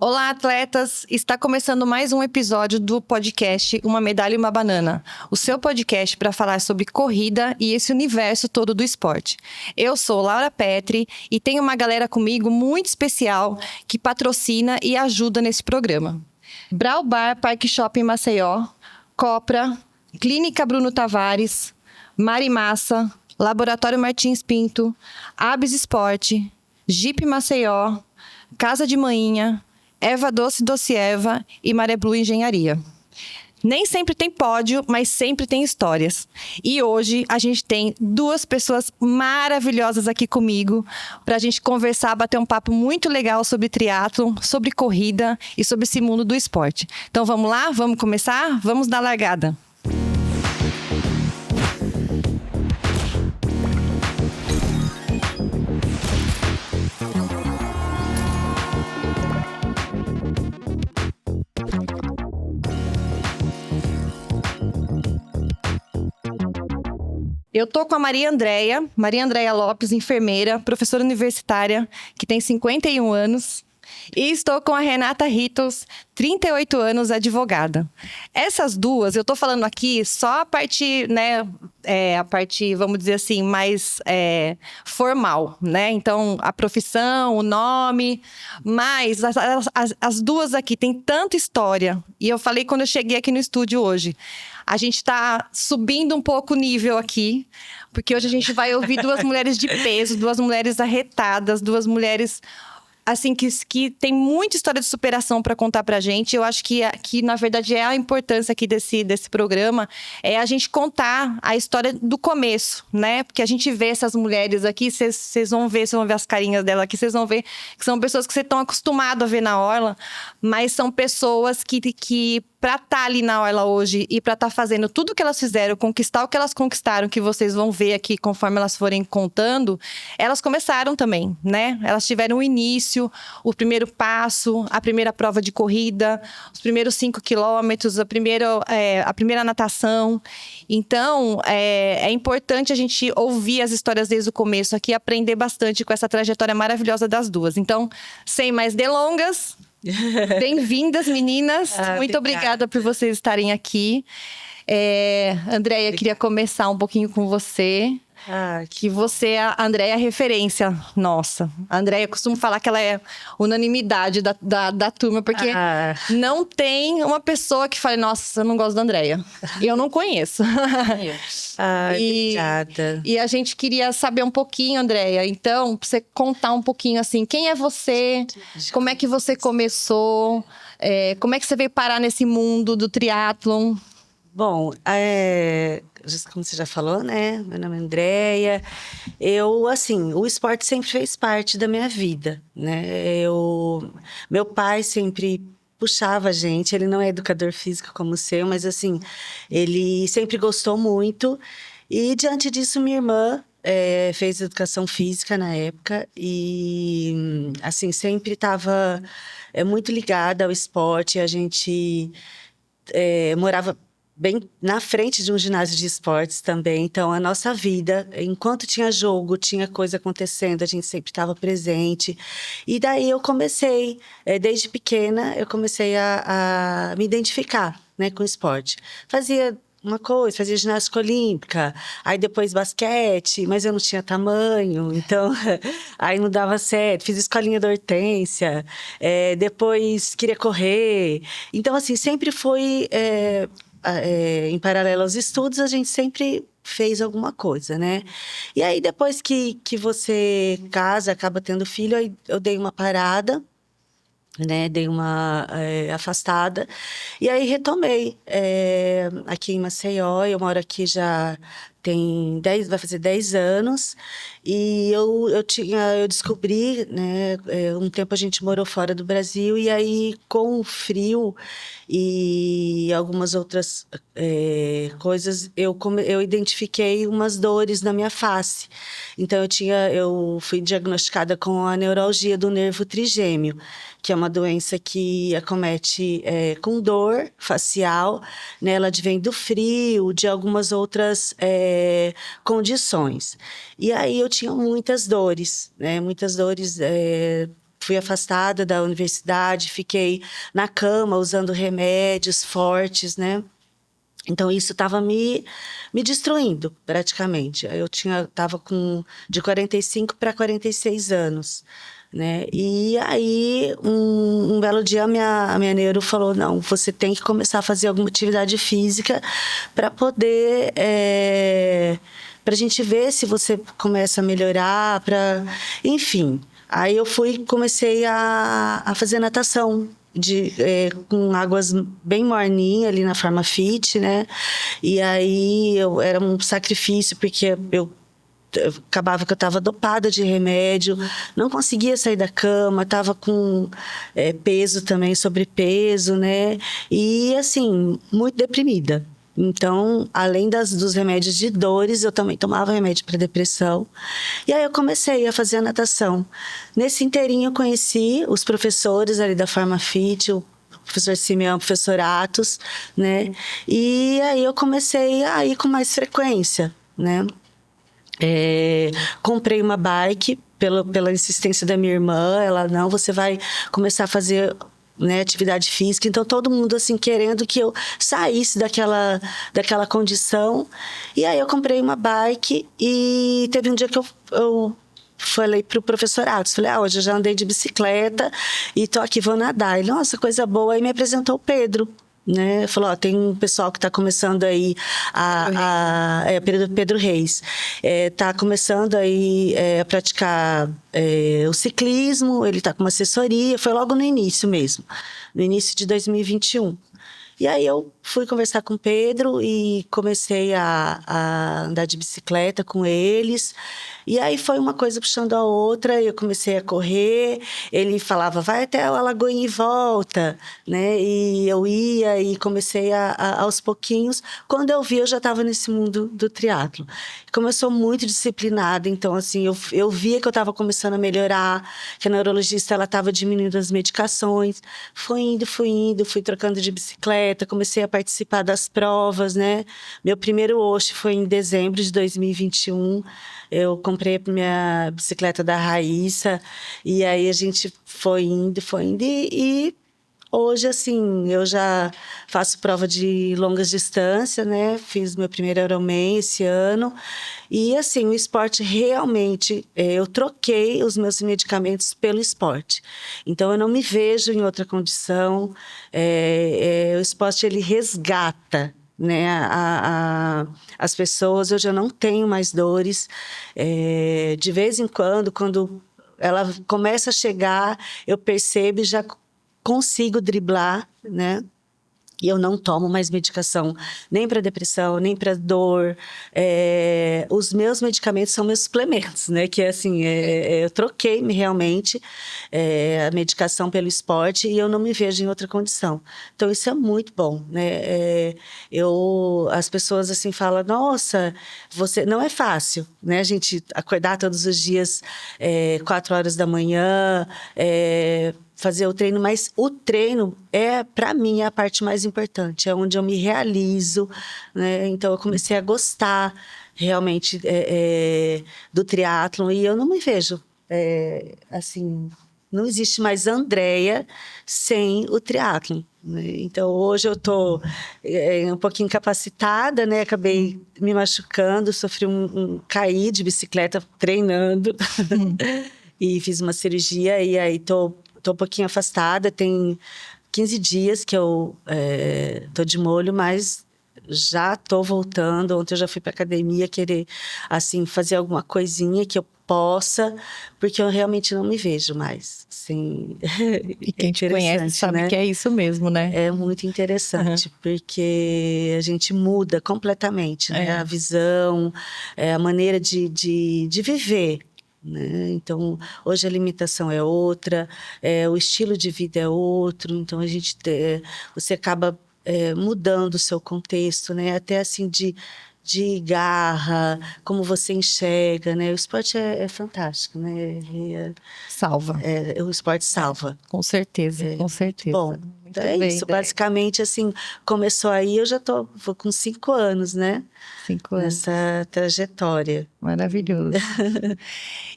Olá, atletas! Está começando mais um episódio do podcast Uma Medalha e uma Banana, o seu podcast para falar sobre corrida e esse universo todo do esporte. Eu sou Laura Petri e tenho uma galera comigo muito especial que patrocina e ajuda nesse programa. Brau Bar Parque Shopping Maceió, Copra, Clínica Bruno Tavares, Marimassa, Laboratório Martins Pinto, Abis Esporte, Jeep Maceió, Casa de Manhinha, Eva Doce Doce Eva e Maré Blue Engenharia. Nem sempre tem pódio, mas sempre tem histórias. E hoje a gente tem duas pessoas maravilhosas aqui comigo para a gente conversar, bater um papo muito legal sobre triatlon, sobre corrida e sobre esse mundo do esporte. Então vamos lá? Vamos começar? Vamos dar largada. Eu tô com a Maria Andréia Lopes, enfermeira, professora universitária, que tem 51 anos. E estou com a Renata Ritos, 38 anos, advogada. Essas duas, eu tô falando aqui só a parte, né, a parte, vamos dizer assim, mais formal, né? Então, a profissão, o nome, mas as duas aqui têm tanta história. E eu falei quando eu cheguei aqui no estúdio hoje, a gente está subindo um pouco o nível aqui, porque hoje a gente vai ouvir duas mulheres de peso, duas mulheres arretadas, duas mulheres assim que tem muita história de superação para contar pra gente. Eu acho que na verdade é a importância aqui desse programa, é a gente contar a história do começo, né? Porque a gente vê essas mulheres aqui, vocês vão ver as carinhas dela aqui, vocês vão ver que são pessoas que vocês estão acostumados a ver na orla, mas são pessoas que para estar ali na orla hoje e para estar fazendo tudo o que elas fizeram, conquistar o que elas conquistaram, que vocês vão ver aqui conforme elas forem contando, elas começaram também, né? Elas tiveram o início, o primeiro passo, a primeira prova de corrida, os primeiros 5 quilômetros, a primeira natação. Então, é importante a gente ouvir as histórias desde o começo aqui, aprender bastante com essa trajetória maravilhosa das duas. Então, sem mais delongas, bem-vindas, meninas. Muito obrigada por vocês estarem aqui. Andréia, queria começar um pouquinho com você. Que você, a Andréia, é referência nossa. A Andréia, eu costumo falar que ela é unanimidade da turma, porque não tem uma pessoa que fale, nossa, eu não gosto da Andréia. Eu não conheço. Obrigada. E a gente queria saber um pouquinho, Andréia. Então, pra você contar um pouquinho assim, quem é você? Como é que você começou? Como é que você veio parar nesse mundo do triatlon? Bom, como você já falou, né? Meu nome é Andréia. O esporte sempre fez parte da minha vida, né? Meu pai sempre puxava a gente. Ele não é educador físico como o seu, mas assim, ele sempre gostou muito. E diante disso, minha irmã fez educação física na época e assim sempre estava muito ligada ao esporte. A gente morava bem na frente de um ginásio de esportes também. Então, a nossa vida, enquanto tinha jogo, tinha coisa acontecendo, a gente sempre estava presente. E daí eu comecei, desde pequena, eu comecei a me identificar, né, com o esporte. Fazia ginástica olímpica, aí depois basquete, mas eu não tinha tamanho, então aí não dava certo. Fiz escolinha da Hortência, depois queria correr. Então, assim, sempre foi... em paralelo aos estudos, a gente sempre fez alguma coisa, né? E aí, depois que você casa, acaba tendo filho, aí eu dei uma parada, né? Dei uma afastada. E aí, retomei. Aqui em Maceió, eu moro aqui já vai fazer 10 anos. E eu descobri, né? Um tempo a gente morou fora do Brasil, e aí, com o frio e algumas outras coisas, eu identifiquei umas dores na minha face. Então, eu fui diagnosticada com a neuralgia do nervo trigêmeo, que é uma doença que acomete com dor facial, né? Ela advém do frio, de algumas outras condições. E aí eu tinha muitas dores, né? Muitas dores fui afastada da universidade, fiquei na cama usando remédios fortes, né? Então, isso estava me destruindo, praticamente. Eu estava de 45 para 46 anos, né? E aí, um belo dia, a minha neuro falou, não, você tem que começar a fazer alguma atividade física para poder... para a gente ver se você começa a melhorar, enfim. Aí eu comecei a fazer natação. Com águas bem morninhas ali na Farmafit, né? E aí era um sacrifício, porque eu acabava que eu estava dopada de remédio, não conseguia sair da cama, estava com peso também, sobrepeso, né? E assim, muito deprimida. Então, além dos remédios de dores, eu também tomava remédio para depressão. E aí eu comecei a fazer a natação. Nesse inteirinho eu conheci os professores ali da Farmafit, o professor Simeão, o professor Atos, né? E aí eu comecei a ir com mais frequência, né? Comprei uma bike pela insistência da minha irmã. Ela, não, você vai começar a fazer... né, atividade física, então todo mundo assim querendo que eu saísse daquela condição. E aí eu comprei uma bike e teve um dia que eu falei pro professor Atos, falei, hoje eu já andei de bicicleta e tô aqui, vou nadar. Ele, nossa, coisa boa. Aí me apresentou o Pedro, né? Falou, tem um pessoal que está começando aí Pedro Reis, está começando aí a praticar o ciclismo, ele está com uma assessoria, foi logo no início mesmo, no início de 2021. E aí eu fui conversar com o Pedro e comecei a andar de bicicleta com eles. E aí foi uma coisa puxando a outra, eu comecei a correr, ele falava, vai até a Lagoinha e volta, né? E eu ia e comecei aos pouquinhos. Quando eu vi, eu já estava nesse mundo do triatlo. Como eu sou muito disciplinada, então assim, eu via que eu estava começando a melhorar, que a neurologista ela estava diminuindo as medicações. Fui indo, fui trocando de bicicleta, comecei a participar das provas, né? Meu primeiro Osh foi em dezembro de 2021. Eu comprei a minha bicicleta da Raíssa e aí a gente foi indo e hoje, assim, eu já faço prova de longas distâncias, né? Fiz meu primeiro Ironman esse ano. E, assim, o esporte realmente... eu troquei os meus medicamentos pelo esporte. Então, eu não me vejo em outra condição. O esporte, ele resgata, né, as pessoas. Hoje eu não tenho mais dores. De vez em quando ela começa a chegar, eu percebo e já consigo driblar, né? E eu não tomo mais medicação, nem para depressão, nem para dor. Os meus medicamentos são meus suplementos, né? Que é assim, eu troquei realmente a medicação pelo esporte e eu não me vejo em outra condição. Então, isso é muito bom, né? As pessoas assim falam, nossa, você... Não é fácil, né? A gente acordar todos os dias 4 horas da manhã, fazer o treino, mas o treino para mim, é a parte mais importante, é onde eu me realizo, né? Então, eu comecei a gostar realmente do triatlon e eu não me vejo, assim, não existe mais Andréia sem o triatlon, né? Então, hoje eu estou um pouquinho incapacitada, né? Acabei me machucando, sofri caí de bicicleta treinando e fiz uma cirurgia e aí estou um pouquinho afastada, tem 15 dias que eu tô de molho, mas já tô voltando. Ontem eu já fui para academia querer, assim, fazer alguma coisinha que eu possa, porque eu realmente não me vejo mais. Assim, e quem te conhece sabe, né? Que é isso mesmo, né? É muito interessante, porque a gente muda completamente, né? A visão, a maneira de viver, né? Então, hoje a alimentação é outra, o estilo de vida é outro, então você acaba mudando o seu contexto, né? Até assim de garra, como você enxerga, né? O esporte é fantástico, né? Salva. O esporte salva. Com certeza, com certeza. Bom. Então é isso, basicamente, assim, começou aí, vou com 5 anos, né? 5 anos. Nessa trajetória. Maravilhoso.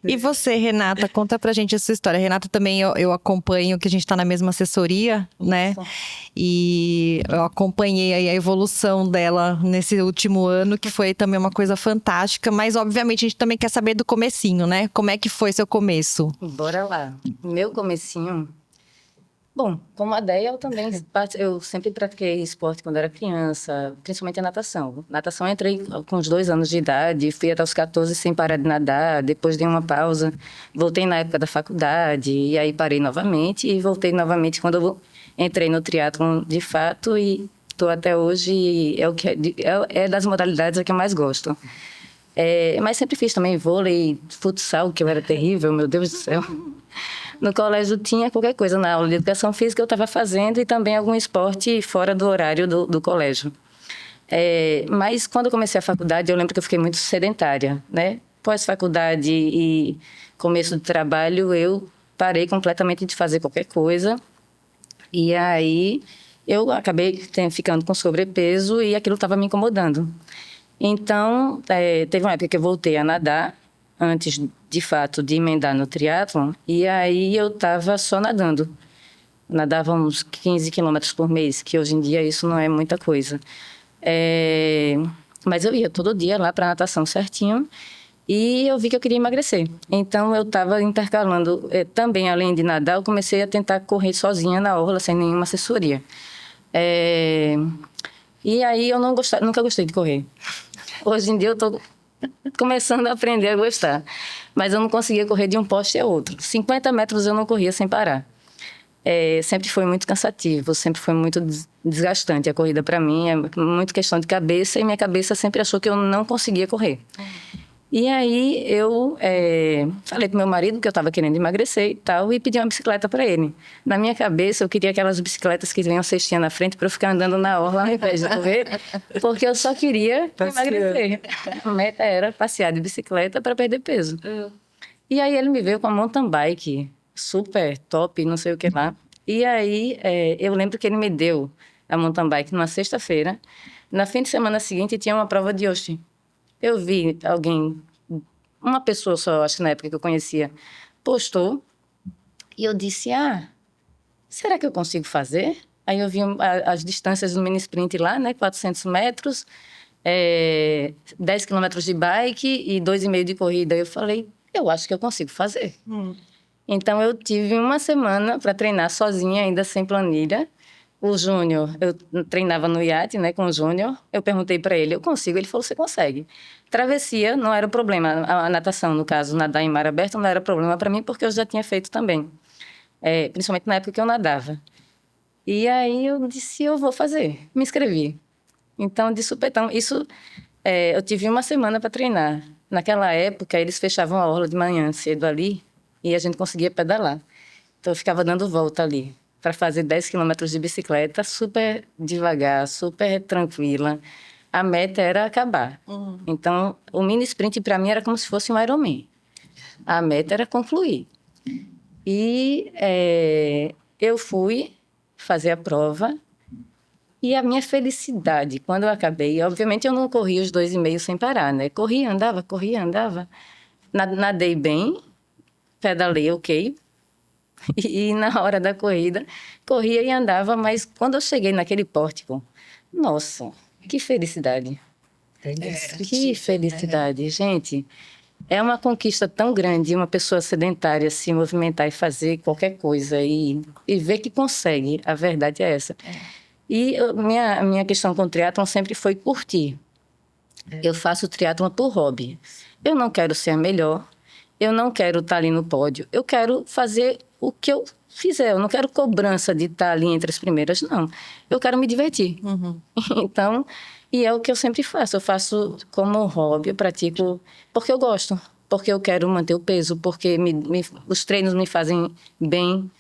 E você, Renata, conta pra gente a sua história. Renata também eu acompanho, que a gente tá na mesma assessoria, né? E eu acompanhei aí a evolução dela nesse último ano, que foi também uma coisa fantástica. Mas, obviamente, a gente também quer saber do comecinho, né? Como é que foi seu começo? Bora lá. Meu comecinho... Bom, como a Déia, eu sempre pratiquei esporte quando era criança, principalmente a natação. Natação eu entrei com uns 2 anos de idade, fui até os 14 sem parar de nadar, depois dei uma pausa, voltei na época da faculdade, e aí parei novamente, e voltei novamente quando eu entrei no triatlon de fato, e estou até hoje, e é das modalidades a que eu mais gosto. Mas sempre fiz também vôlei, futsal, que eu era terrível, meu Deus do céu. No colégio tinha qualquer coisa, na aula de educação física eu estava fazendo e também algum esporte fora do horário do colégio. Mas quando eu comecei a faculdade, eu lembro que eu fiquei muito sedentária, né? Pós-faculdade e começo do trabalho, eu parei completamente de fazer qualquer coisa. E aí eu acabei ficando com sobrepeso e aquilo estava me incomodando. Então, teve uma época que eu voltei a nadar, antes, de fato, de emendar no triatlon, e aí eu estava só nadando. Nadava uns 15 quilômetros por mês, que hoje em dia isso não é muita coisa. Mas eu ia todo dia lá para natação certinho, e eu vi que eu queria emagrecer. Então, eu estava intercalando, também além de nadar, eu comecei a tentar correr sozinha na orla, sem nenhuma assessoria. E aí eu nunca gostei de correr. Hoje em dia eu estou começando a aprender a gostar. Mas eu não conseguia correr de um poste a outro. 50 metros eu não corria sem parar. Sempre foi muito cansativo, sempre foi muito desgastante a corrida para mim. É muito questão de cabeça e minha cabeça sempre achou que eu não conseguia correr. E aí eu falei pro meu marido que eu estava querendo emagrecer e tal e pedi uma bicicleta para ele. Na minha cabeça eu queria aquelas bicicletas que vêm uma cestinha na frente para eu ficar andando na orla ao invés de correr, porque eu só queria emagrecer. A meta era passear de bicicleta para perder peso. E aí ele me veio com a mountain bike, super top, não sei o que lá. E aí eu lembro que ele me deu a mountain bike numa sexta-feira. Na fim de semana seguinte tinha uma prova de Yoshi. Eu vi uma pessoa só, acho que na época que eu conhecia, postou, e eu disse, será que eu consigo fazer? Aí eu vi as distâncias do mini sprint lá, né, 400 metros, 10 quilômetros de bike e 2,5 de corrida. Eu falei, eu acho que eu consigo fazer. Então, eu tive uma semana para treinar sozinha, ainda sem planilha. O Júnior, eu treinava no iate, né, com o Júnior. Eu perguntei para ele, eu consigo? Ele falou, você consegue. Travessia não era o problema. A natação, no caso, nadar em mar aberto não era problema para mim, porque eu já tinha feito também. Principalmente na época que eu nadava. E aí eu disse, eu vou fazer. Me inscrevi. Então, de supetão, eu tive uma semana para treinar. Naquela época, eles fechavam a orla de manhã cedo ali e a gente conseguia pedalar. Então, eu ficava dando volta ali para fazer 10 quilômetros de bicicleta, super devagar, super tranquila. A meta era acabar. Então, o mini sprint para mim era como se fosse um Ironman. A meta era concluir. E eu fui fazer a prova e a minha felicidade, quando eu acabei, obviamente eu não corri os 2,5 sem parar, né? Corria, andava. Nadei bem, pedalei ok. E na hora da corrida, corria e andava, mas quando eu cheguei naquele pórtico, nossa, que felicidade. Que felicidade, gente. É uma conquista tão grande uma pessoa sedentária se movimentar e fazer qualquer coisa e ver que consegue. A verdade é essa. E minha questão com o triatlon sempre foi curtir. Eu faço triatlon por hobby. Eu não quero ser a melhor, eu não quero estar ali no pódio, eu quero fazer o que eu fizer. Eu não quero cobrança de estar ali entre as primeiras, não. Eu quero me divertir. Então, e é o que eu sempre faço. Eu faço como hobby, eu pratico porque eu gosto, porque eu quero manter o peso, porque os treinos me fazem bem.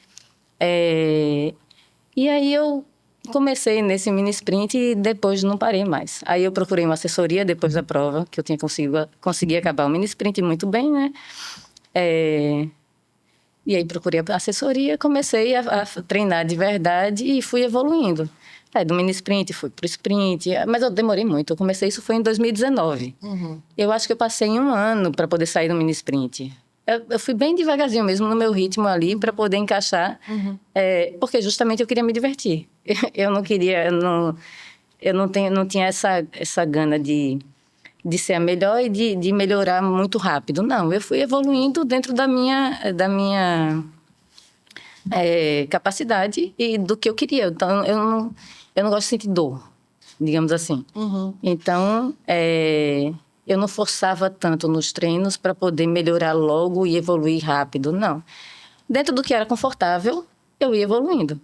E aí eu comecei nesse mini sprint e depois não parei mais. Aí eu procurei uma assessoria depois da prova, que eu tinha consegui acabar o mini sprint muito bem, né? E aí procurei a assessoria, comecei a treinar de verdade e fui evoluindo. Aí do mini sprint fui pro sprint, mas eu demorei muito. Eu comecei, isso foi em 2019. Eu acho que eu passei 1 ano para poder sair do mini sprint. Eu fui bem devagarzinho mesmo no meu ritmo ali para poder encaixar, porque justamente eu queria me divertir. Eu não queria, não tinha essa gana de ser a melhor e de melhorar muito rápido. Não, eu fui evoluindo dentro da minha capacidade e do que eu queria. Então, eu não gosto de sentir dor, digamos assim. Então, eu não forçava tanto nos treinos para poder melhorar logo e evoluir rápido, não. Dentro do que era confortável, eu ia evoluindo.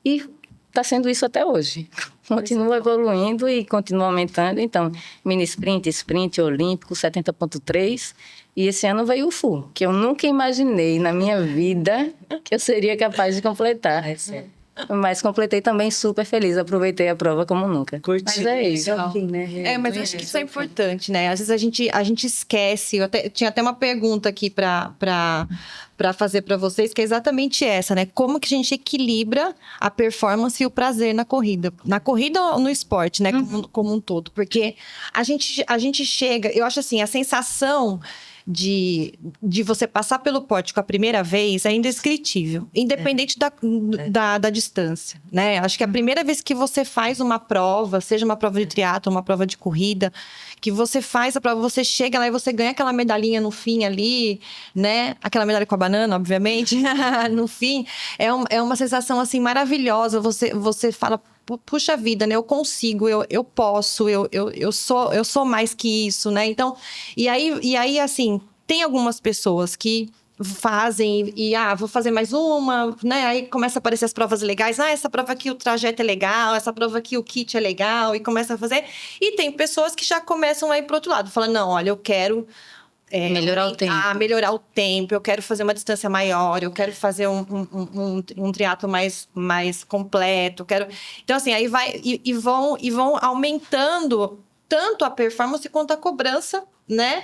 E está sendo isso até hoje. Continua evoluindo e continua aumentando. Então, mini sprint, sprint olímpico, 70.3. E esse ano veio o full, que eu nunca imaginei na minha vida que eu seria capaz de completar. Mas completei também super feliz, aproveitei a prova como nunca. Curti. Mas é isso. Mas eu acho que isso é importante, né? Às vezes a gente esquece. Tinha até uma pergunta aqui para fazer para vocês, que é exatamente essa, né? Como que a gente equilibra a performance e o prazer na corrida? Na corrida ou no esporte, né? Como um todo. Porque a gente chega... Eu acho assim, a sensação de você passar pelo pórtico a primeira vez é indescritível, independente da distância, né? Acho que a primeira vez que você faz uma prova, seja uma prova de triatlo, uma prova de corrida, que você faz a prova, você chega lá e você ganha aquela medalhinha no fim ali, né? Aquela medalha com a banana, obviamente, no fim, é uma sensação, assim, maravilhosa. Você fala... Puxa vida, né? Eu consigo, eu posso, eu sou mais que isso, né? Então, e aí, assim, tem algumas pessoas que fazem vou fazer mais uma, né? Aí começa a aparecer as provas legais. Essa prova aqui o trajeto é legal, essa prova aqui o kit é legal, e começa a fazer. E tem pessoas que já começam a ir pro outro lado, falando, não, olha, eu quero... melhorar o tempo. Melhorar o tempo, eu quero fazer uma distância maior, eu quero fazer um triatlo mais completo, Então, assim, aí vai e vão aumentando tanto a performance quanto a cobrança, né?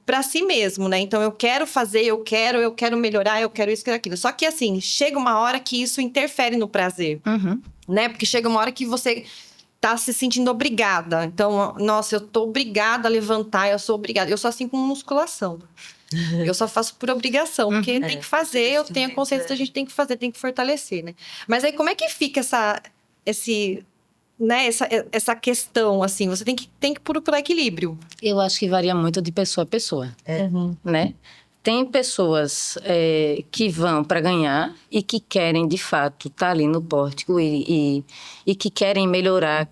Para si mesmo, né? Então, eu quero fazer, eu quero melhorar, eu quero isso, quero aquilo. Só que, assim, chega uma hora que isso interfere no prazer, né? Porque chega uma hora que você... tá se sentindo obrigada. Então, nossa, eu tô obrigada a levantar, eu sou obrigada. Eu sou assim com musculação. Eu só faço por obrigação, porque tem que fazer, eu tenho a consciência que a gente tem que fazer, tem que fortalecer, né? Mas aí, como é que fica essa questão, assim? Você tem que procurar equilíbrio. Eu acho que varia muito de pessoa a pessoa, né? Tem pessoas que vão para ganhar e que querem, de fato, estar ali no pórtico e que querem melhorar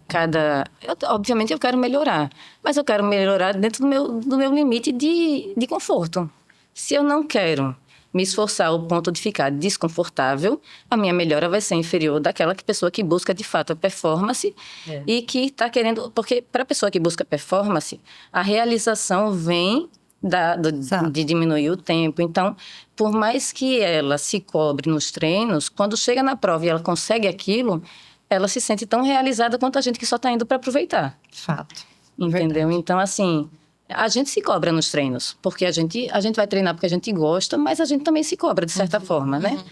obviamente, eu quero melhorar, mas eu quero melhorar dentro do meu limite de conforto. Se eu não quero me esforçar ao ponto de ficar desconfortável, a minha melhora vai ser inferior daquela pessoa que busca, de fato, a performance e que está querendo... Porque para a pessoa que busca performance, a realização vem... de diminuir o tempo. Então, por mais que ela se cobre nos treinos, quando chega na prova e ela consegue aquilo, ela se sente tão realizada quanto a gente que só está indo para aproveitar. Fato. Entendeu? Verdade. Então, assim, a gente se cobra nos treinos, porque a gente vai treinar porque a gente gosta, mas a gente também se cobra, de certa forma, né?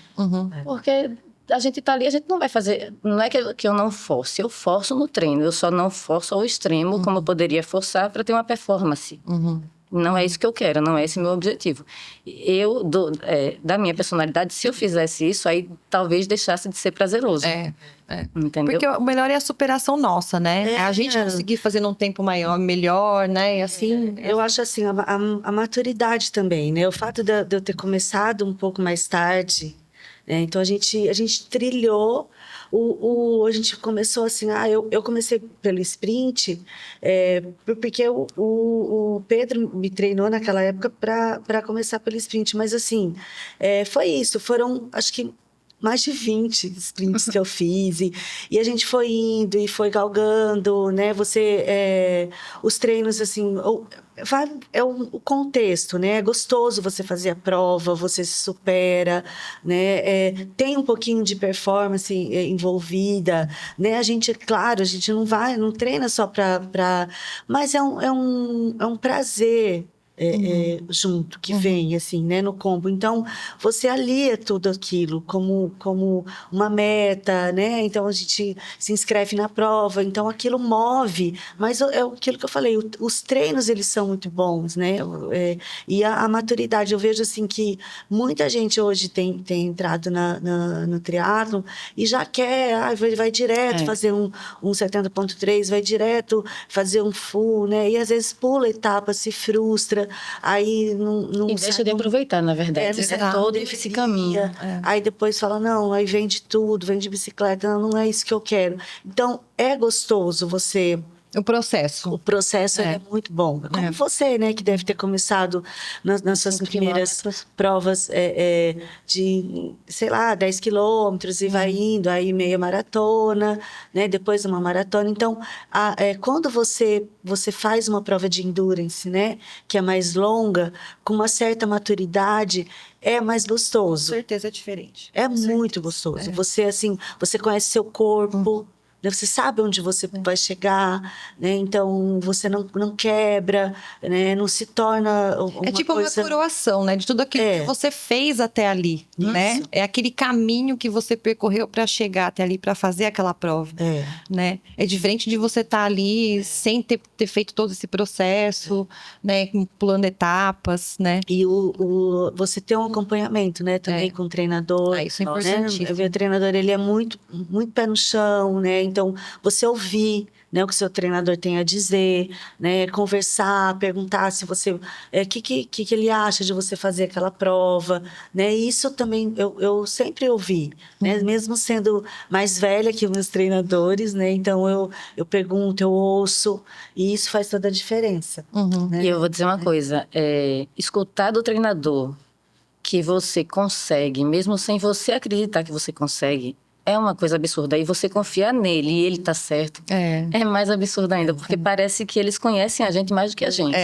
Porque a gente tá ali, a gente não vai fazer... Não é que eu não force, eu forço no treino, eu só não forço ao extremo como eu poderia forçar para ter uma performance. Não é isso que eu quero, não é esse o meu objetivo. Da minha personalidade, se eu fizesse isso, aí talvez deixasse de ser prazeroso. Entendeu? Porque o melhor é a superação nossa, né? A gente conseguir fazer num tempo melhor, né? E assim... Eu acho assim, a maturidade também, né? O fato de eu ter começado um pouco mais tarde, né? Então a gente trilhou... A gente começou assim, eu comecei pelo sprint, porque o Pedro me treinou naquela época para começar pelo sprint, mas assim, foi isso, foram, acho que, mais de 20 sprints que eu fiz, e a gente foi indo e foi galgando, né? Os treinos, assim, o contexto, né? É gostoso você fazer a prova, você se supera, né? Tem um pouquinho de performance envolvida, né? Claro, a gente não treina só mas é um prazer, junto, que vem, assim, né, no combo. Então, você alia tudo aquilo como uma meta, né? Então, a gente se inscreve na prova, então aquilo move. Mas é aquilo que eu falei, os treinos, eles são muito bons, né? E a maturidade, eu vejo, assim, que muita gente hoje tem entrado no triatlo e já quer, vai direto fazer um 70.3, vai direto fazer um full, né? E às vezes pula etapa, se frustra, aí não E deixa de aproveitar, na verdade. Todo esse caminho. Aí depois fala, não, aí vende tudo, vende bicicleta, não é isso que eu quero. Então, é gostoso você... O processo. O processo é muito bom. Como você, né, que deve ter começado nas suas primeiras provas de, sei lá, 10 quilômetros e vai indo, aí meia maratona, né, depois uma maratona. Então, quando você faz uma prova de endurance, né, que é mais longa, com uma certa maturidade, é mais gostoso. Com certeza é diferente. É muito gostoso. Você, assim, você conhece seu corpo, você sabe onde você vai chegar, né? Então, você não quebra, né? Não se torna uma É tipo coisa... uma coroação, né? De tudo aquilo que você fez até ali, né? É aquele caminho que você percorreu para chegar até ali, para fazer aquela prova, né? É diferente de você estar ali sem ter feito todo esse processo, né? Pulando etapas, né? E você ter um acompanhamento, né? Também com o treinador. Isso é importantíssimo. Né? O meu treinador, ele é muito, muito pé no chão, né? Então, você ouvir, né, o que o seu treinador tem a dizer, né? Conversar, perguntar se você... que ele acha de você fazer aquela prova, né? Isso também eu sempre ouvi, né? Mesmo sendo mais velha que os meus treinadores, né? Então, eu pergunto, eu ouço, e isso faz toda a diferença. Né? E eu vou dizer uma coisa, escutar do treinador que você consegue, mesmo sem você acreditar que você consegue, é uma coisa absurda. E você confiar nele e ele tá certo, é mais absurdo ainda, porque parece que eles conhecem a gente mais do que a gente.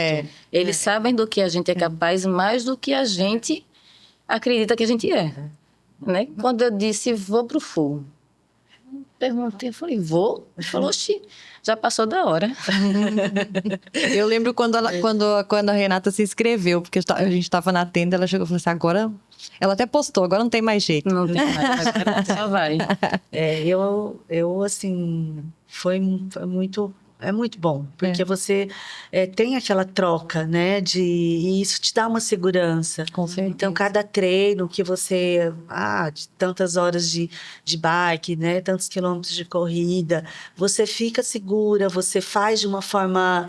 Eles sabem do que a gente é capaz mais do que a gente acredita que a gente é. Né? Quando eu disse, vou pro full, perguntei, eu falei, vou? Ele falou, oxi, já passou da hora. Eu lembro quando a Renata se inscreveu, porque a gente estava na tenda, ela chegou e falou assim, agora... Ela até postou, agora não tem mais jeito. Não tem mais, agora já vai. Eu assim, foi muito... É muito bom, porque você tem aquela troca, né? E isso te dá uma segurança. Com certeza. Então, cada treino que você... de tantas horas de bike, né? Tantos quilômetros de corrida. Você fica segura, você faz de uma forma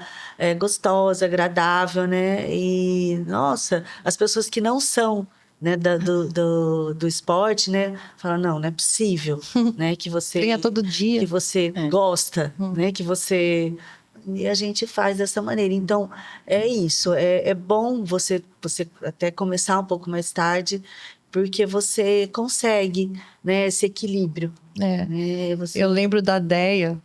gostosa, agradável, né? E, nossa, as pessoas que não são... né, do esporte, né, fala, não é possível, né, que você treina todo dia, que você gosta, né, que você... E a gente faz dessa maneira. Então, é isso, é bom você até começar um pouco mais tarde, porque você consegue, né, esse equilíbrio. Né, Eu lembro da Deia,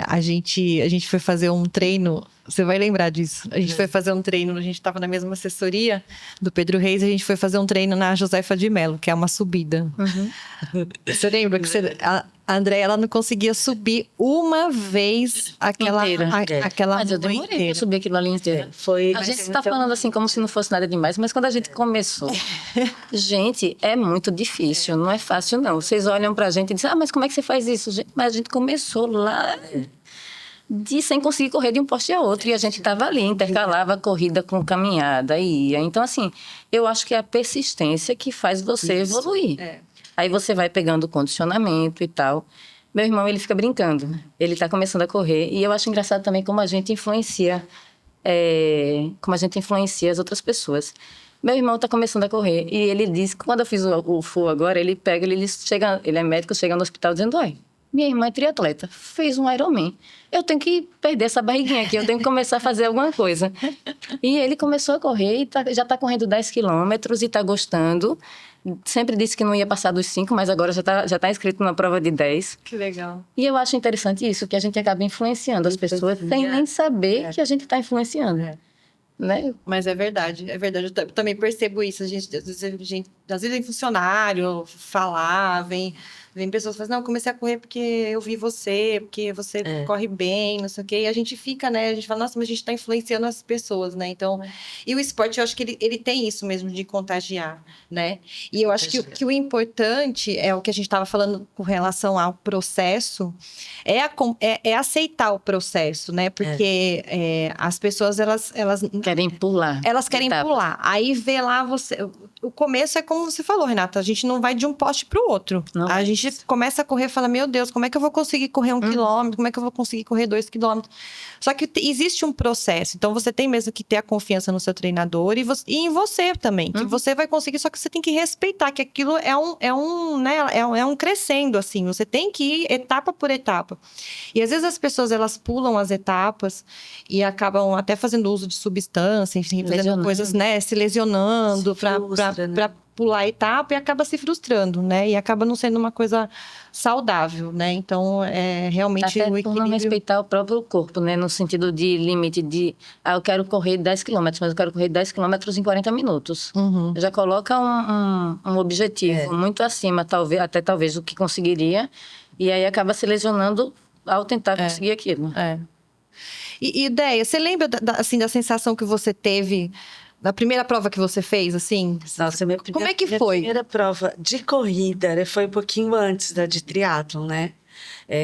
a gente foi fazer um treino, você vai lembrar disso. A gente foi fazer um treino, a gente estava na mesma assessoria do Pedro Reis, a gente foi fazer um treino na Josefa de Mello, que é uma subida. Você lembra que a Andréia, ela não conseguia subir uma vez aquela Mas eu demorei para subir aquilo ali inteira. A gente está falando assim como se não fosse nada demais, mas quando a gente começou, gente, é muito difícil, não é fácil não. Vocês olham pra gente e dizem, mas como é que você faz isso? Mas a gente começou lá sem conseguir correr de um poste a outro, e a gente estava ali, intercalava a corrida com caminhada, ia. Então, assim, eu acho que é a persistência que faz você evoluir. Aí você vai pegando condicionamento e tal. Meu irmão, ele fica brincando. Ele está começando a correr. E eu acho engraçado também como a gente influencia as outras pessoas. Meu irmão está começando a correr. E ele diz que quando eu fiz o full agora, ele é médico, chega no hospital dizendo, minha irmã é triatleta, fez um Ironman. Eu tenho que perder essa barriguinha aqui, eu tenho que começar a fazer alguma coisa. E ele começou a correr e já está correndo 10 quilômetros e está gostando. Sempre disse que não ia passar dos 5, mas agora já tá inscrito na prova de 10. Que legal. E eu acho interessante isso, que a gente acaba influenciando as pessoas sem nem saber que a gente está influenciando. Né? Mas é verdade. Eu também percebo isso. Às vezes a gente às vezes vem funcionário falar, vem pessoas que falam, não, eu comecei a correr porque eu vi você, porque você corre bem, não sei o quê. E a gente fica, né? A gente fala, nossa, mas a gente tá influenciando as pessoas, né? Então, e o esporte, eu acho que ele tem isso mesmo de contagiar, né? E eu acho que o importante é o que a gente estava falando com relação ao processo, é aceitar o processo, né? Porque as pessoas, elas Querem pular. elas querem pular. Aí vê lá você. O começo é como você falou, Renata. A gente não vai de um poste para o outro. Não. A gente começa a correr e fala: Meu Deus, como é que eu vou conseguir correr 1 quilômetro? Como é que eu vou conseguir correr 2 quilômetros? Só que existe um processo. Então você tem mesmo que ter a confiança no seu treinador e em você também. Que você vai conseguir, só que você tem que respeitar que aquilo é um crescendo, assim. Você tem que ir etapa por etapa. E às vezes as pessoas elas pulam as etapas e acabam até fazendo uso de substância, enfim, fazendo coisas, né? Se lesionando para pular a etapa e acaba se frustrando, né? E acaba não sendo uma coisa saudável, né? Então, realmente Até o por equilíbrio... não respeitar o próprio corpo, né? No sentido de limite de... eu quero correr 10 quilômetros, mas eu quero correr 10 quilômetros em 40 minutos. Já coloca um objetivo muito acima, talvez, do que conseguiria. E aí acaba se lesionando ao tentar conseguir aquilo. E ideia, você lembra, assim, da sensação que você teve... Da primeira prova que você fez, assim? Nossa, como é que foi? Minha primeira prova de corrida, né, foi um pouquinho antes da de triatlon, né?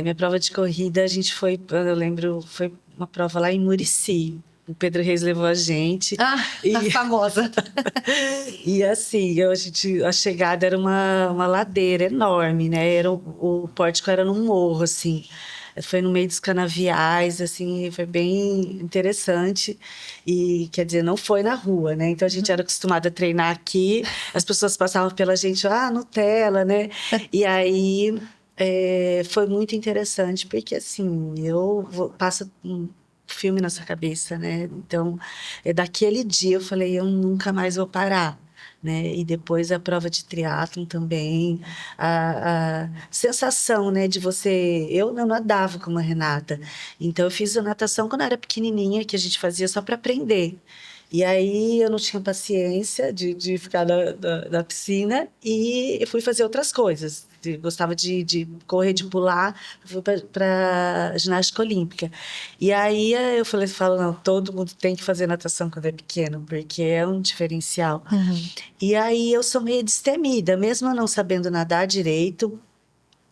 Minha prova de corrida, eu lembro, foi uma prova lá em Murici. O Pedro Reis levou a gente. A famosa. E assim, a chegada era uma ladeira enorme, né? O pórtico era num morro, assim. Foi no meio dos canaviais, assim, foi bem interessante. E, quer dizer, não foi na rua, né? Então, a gente era acostumado a treinar aqui, as pessoas passavam pela gente, Nutella, né? E aí, foi muito interessante, porque, assim, passa um filme na sua cabeça, né? Então, daquele dia eu falei, eu nunca mais vou parar. Né? E depois a prova de triatlon também, a sensação, né, de você... Eu não nadava como a Renata, então eu fiz a natação quando eu era pequenininha, que a gente fazia só para aprender. E aí eu não tinha paciência de ficar na piscina e eu fui fazer outras coisas. Gostava de correr, de pular, fui para ginástica olímpica. E aí eu falo, não, todo mundo tem que fazer natação quando é pequeno, porque é um diferencial. E aí eu sou meio destemida, mesmo eu não sabendo nadar direito,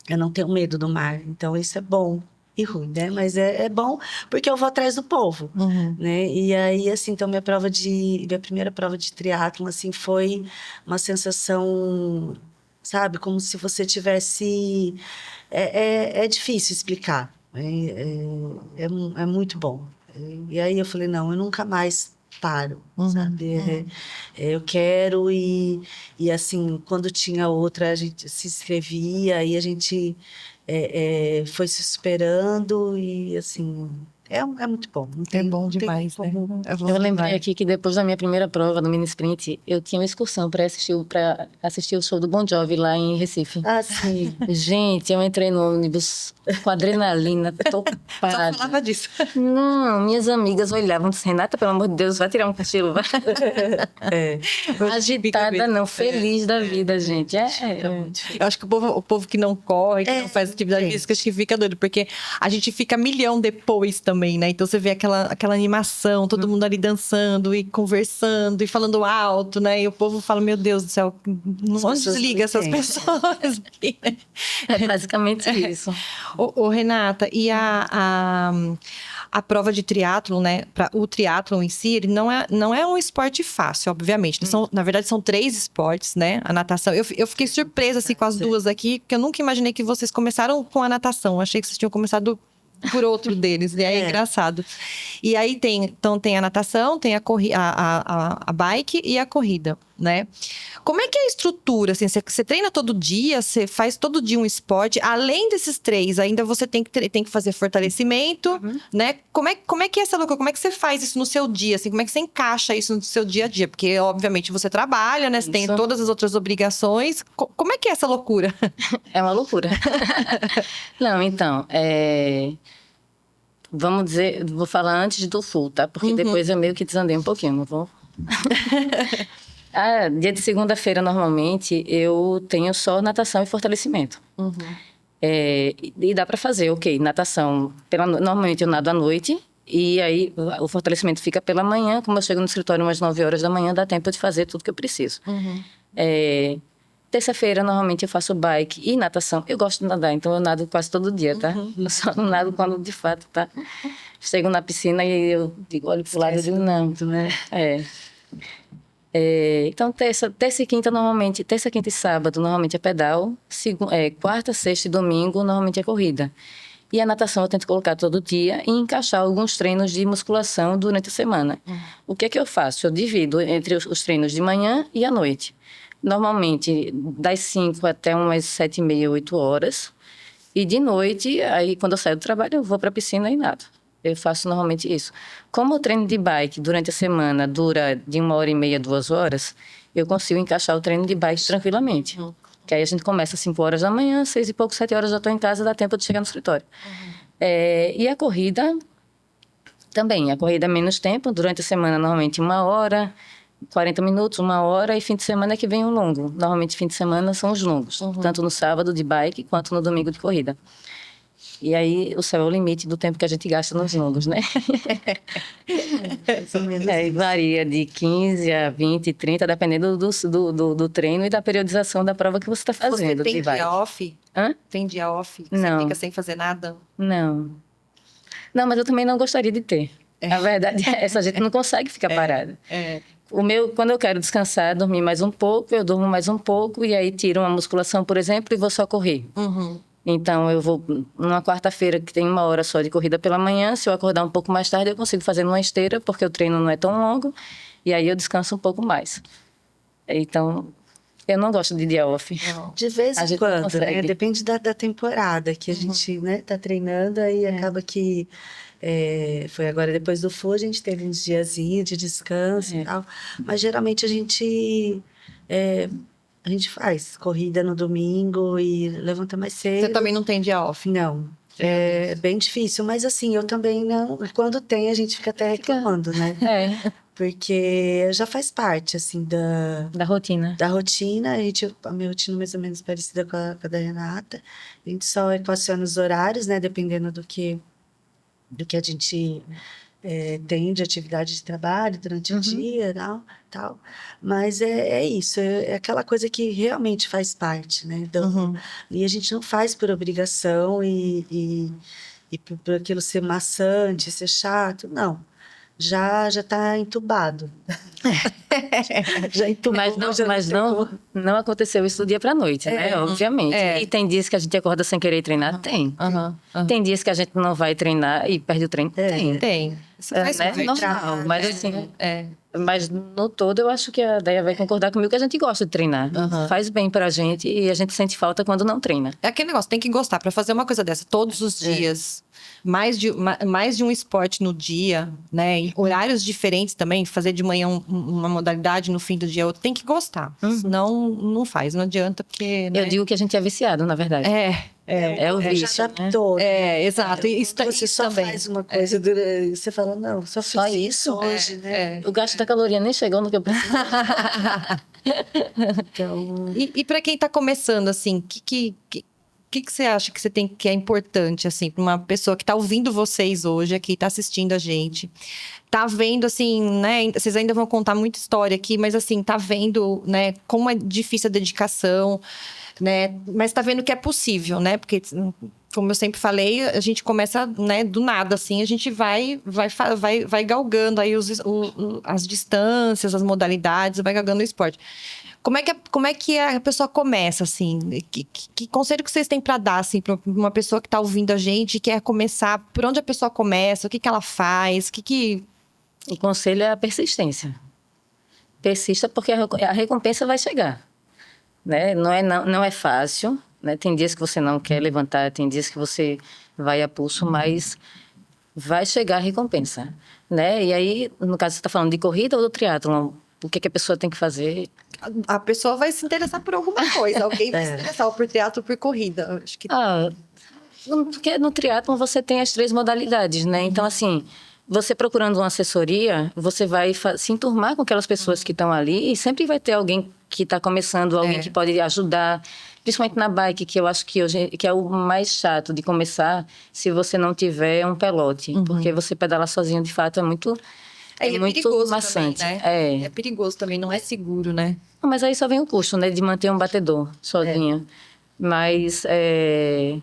eu não tenho medo do mar, então isso é bom. E ruim, né? Mas é bom porque eu vou atrás do povo, né? E aí, assim, então minha primeira prova de triatlon, assim, foi uma sensação, sabe? Como se você tivesse... É difícil explicar. É muito bom. E aí eu falei, não, eu nunca mais paro, sabe? Eu quero e assim, quando tinha outra, a gente se inscrevia e a gente... foi se superando e, assim, é muito bom. É bom demais, né? Eu lembrei aqui que depois da minha primeira prova no mini sprint, eu tinha uma excursão para assistir o show do Bon Jovi lá em Recife. Ah, sim. Gente, eu entrei no ônibus com adrenalina topada. Só falava disso. Não, minhas amigas olhavam e disseram, Renata, pelo amor de Deus, vai tirar um cochilo. Agitada não, feliz da vida, gente. Eu acho que o povo que não corre, que não faz atividade física, acho que fica doido, porque a gente fica milhão depois também, né? Então você vê aquela animação, todo mundo ali dançando e conversando e falando alto, né? E o povo fala, meu Deus do céu, onde desliga essas pessoas? É basicamente isso. Ô, Renata, e a prova de triatlon, né? O triatlon em si, ele não é um esporte fácil, obviamente. Na verdade, são 3 esportes, né? A natação. Eu fiquei surpresa assim, com as duas aqui, porque eu nunca imaginei que vocês começaram com a natação. Eu achei que vocês tinham começado por outro deles, e é engraçado. E aí tem a natação, tem a bike e a corrida, né? Como é que é a estrutura? Assim, você treina todo dia, você faz todo dia um esporte, além desses 3, ainda você tem que fazer fortalecimento, né? Como é que é essa loucura? Como é que você faz isso no seu dia? Assim, como é que você encaixa isso no seu dia a dia? Porque, obviamente, você trabalha, né? Você tem todas as outras obrigações. Como é que é essa loucura? É uma loucura. Não, então, vamos dizer, vou falar antes do full, tá? Porque depois eu meio que desandei um pouquinho, não vou... Dia de segunda-feira, normalmente, eu tenho só natação e fortalecimento. E dá para fazer, ok, natação. Normalmente eu nado à noite, e aí o fortalecimento fica pela manhã. Como eu chego no escritório umas 9 horas da manhã, dá tempo de fazer tudo que eu preciso. Terça-feira, normalmente, eu faço bike e natação. Eu gosto de nadar, então eu nado quase todo dia, tá? Eu só não nado quando, de fato, tá? Chego na piscina e eu digo, olho pro lado e digo, não. Muito, né? Então, terça e quinta, normalmente, terça, quinta e sábado, normalmente é pedal. Quarta, sexta e domingo, normalmente é corrida. E a natação eu tento colocar todo dia e encaixar alguns treinos de musculação durante a semana. O que é que eu faço? Eu divido entre os treinos de manhã e à noite. Normalmente, das 5 até umas 7h30, 8 horas. E de noite, aí quando eu saio do trabalho, eu vou para a piscina e nado. Eu faço normalmente isso. Como o treino de bike durante a semana dura de 1h30, 2 horas, eu consigo encaixar o treino de bike tranquilamente. Que aí a gente começa às 5 horas da manhã, 6 e pouco, 7 horas já estou em casa, dá tempo de chegar no escritório. E a corrida também. A corrida é menos tempo. Durante a semana, normalmente 1 hora, 40 minutos, 1 hora, e fim de semana é que vem um longo. Normalmente, fim de semana são os longos. Tanto no sábado de bike, quanto no domingo de corrida. E aí, o céu é o limite do tempo que a gente gasta nos longos, né? Varia de 15 a 20, 30, dependendo do treino e da periodização da prova que você está fazendo. Você tem dia off? Hã? Tem dia off? Não. Você fica sem fazer nada? Não. Não, mas eu também não gostaria de ter. A verdade é essa, a gente não consegue ficar parada. Quando eu quero descansar, dormir mais um pouco, eu durmo mais um pouco, e aí tiro uma musculação, por exemplo, e vou só correr. Então, eu vou numa quarta-feira que tem 1 hora só de corrida pela manhã. Se eu acordar um pouco mais tarde, eu consigo fazer numa esteira, porque o treino não é tão longo. E aí eu descanso um pouco mais. Então, eu não gosto de dia off. De vez em quando, né? Depende da temporada que a gente, né, tá treinando. Aí acaba que... foi agora, depois do Full, a gente teve uns diazinhos de descanso e tal. Mas, geralmente, a gente faz corrida no domingo e levanta mais cedo. Você também não tem dia off? Não. É bem difícil, mas assim, eu também não... Quando tem, a gente fica até reclamando, né? Porque já faz parte, assim, da rotina. Da rotina. A minha rotina é mais ou menos parecida com a da Renata. A gente só equaciona os horários, né? Dependendo do que a gente tem de atividade de trabalho durante o dia e tal. Mas é isso, é aquela coisa que realmente faz parte, né? E a gente não faz por obrigação e por aquilo ser maçante, ser chato, não. Já está entubado. Já entubou. Mas não aconteceu isso do dia para noite, né? Obviamente. E tem dias que a gente acorda sem querer treinar? Tem. Tem dias que a gente não vai treinar e perde o treino? Tem. Isso faz normal. Mas assim... Mas no todo, eu acho que a Deia vai concordar comigo que a gente gosta de treinar. Faz bem pra gente e a gente sente falta quando não treina. É aquele negócio, tem que gostar. Pra fazer uma coisa dessa todos os dias, mais de um esporte no dia, né? Em horários diferentes também, fazer de manhã uma modalidade, no fim do dia outra, tem que gostar. Senão, não faz, não adianta, porque... Né? Eu digo que a gente é viciado, na verdade. É o vício, já adaptou. Né? Exato. Isso você só também faz uma coisa, você fala, não, só fiz isso hoje, né? O gasto da caloria nem chegou no que eu preciso. Então... E para quem tá começando, assim, o que você acha que é importante, assim, para uma pessoa que tá ouvindo vocês hoje aqui, tá assistindo a gente, tá vendo, assim, né? Vocês ainda vão contar muita história aqui, mas, assim, tá vendo, né? Como é difícil a dedicação, né? Mas tá vendo que é possível, né? Porque, como eu sempre falei, a gente começa, né, do nada, assim, a gente vai galgando aí as distâncias, as modalidades, vai galgando o esporte. Como é que a pessoa começa, assim? Que conselho que vocês têm para dar, assim, para uma pessoa que está ouvindo a gente e quer começar? Por onde a pessoa começa? O que ela faz? O conselho é a persistência. Persista porque a recompensa vai chegar. Né? Não é fácil, né? Tem dias que você não quer levantar, tem dias que você vai a pulso, mas vai chegar a recompensa. Né? E aí, no caso, você está falando de corrida ou do triatlon? O que a pessoa tem que fazer? A pessoa vai se interessar por alguma coisa. Alguém vai se interessar ou por teatro ou por corrida. Acho que... Porque no triatlon você tem as 3 modalidades, né? Então, assim, você procurando uma assessoria, você vai se enturmar com aquelas pessoas que estão ali e sempre vai ter alguém que está começando, alguém que pode ajudar, principalmente na bike, que eu acho que hoje que é o mais chato de começar se você não tiver um pelote, porque você pedalar sozinho, de fato, é muito muito perigoso maçante. também, né? É perigoso também, não é seguro, né? Mas aí só vem o custo, né, de manter um batedor sozinha. Mas é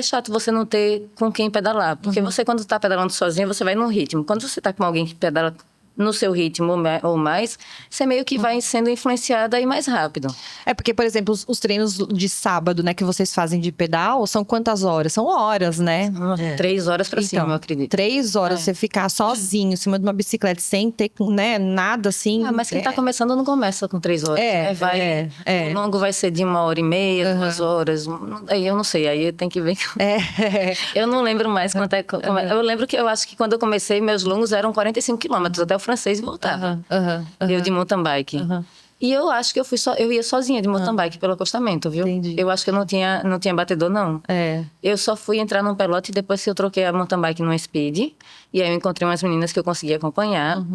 chato você não ter com quem pedalar. Porque você, quando está pedalando sozinho, você vai no ritmo. Quando você está com alguém que pedala no seu ritmo ou mais, você meio que vai sendo influenciada a ir mais rápido. É porque, por exemplo, os treinos de sábado, né, que vocês fazem de pedal, são quantas horas? São horas, né? 3 horas para cima, eu acredito. 3 horas você ficar sozinho em cima de uma bicicleta, sem ter, né, nada assim. Mas quem está começando não começa com 3 horas. O longo vai ser de 1h30, 2 horas. Aí eu não sei, aí tem que ver. Eu não lembro mais quanto é. Eu lembro que eu acho que quando eu comecei, meus longos eram 45 quilômetros até o francês e voltava. Eu de mountain bike. E eu acho que eu ia sozinha de mountain bike pelo acostamento, viu? Entendi. Eu acho que eu não tinha batedor, não. Eu só fui entrar num pelote depois que eu troquei a mountain bike numa speed. E aí eu encontrei umas meninas que eu consegui acompanhar.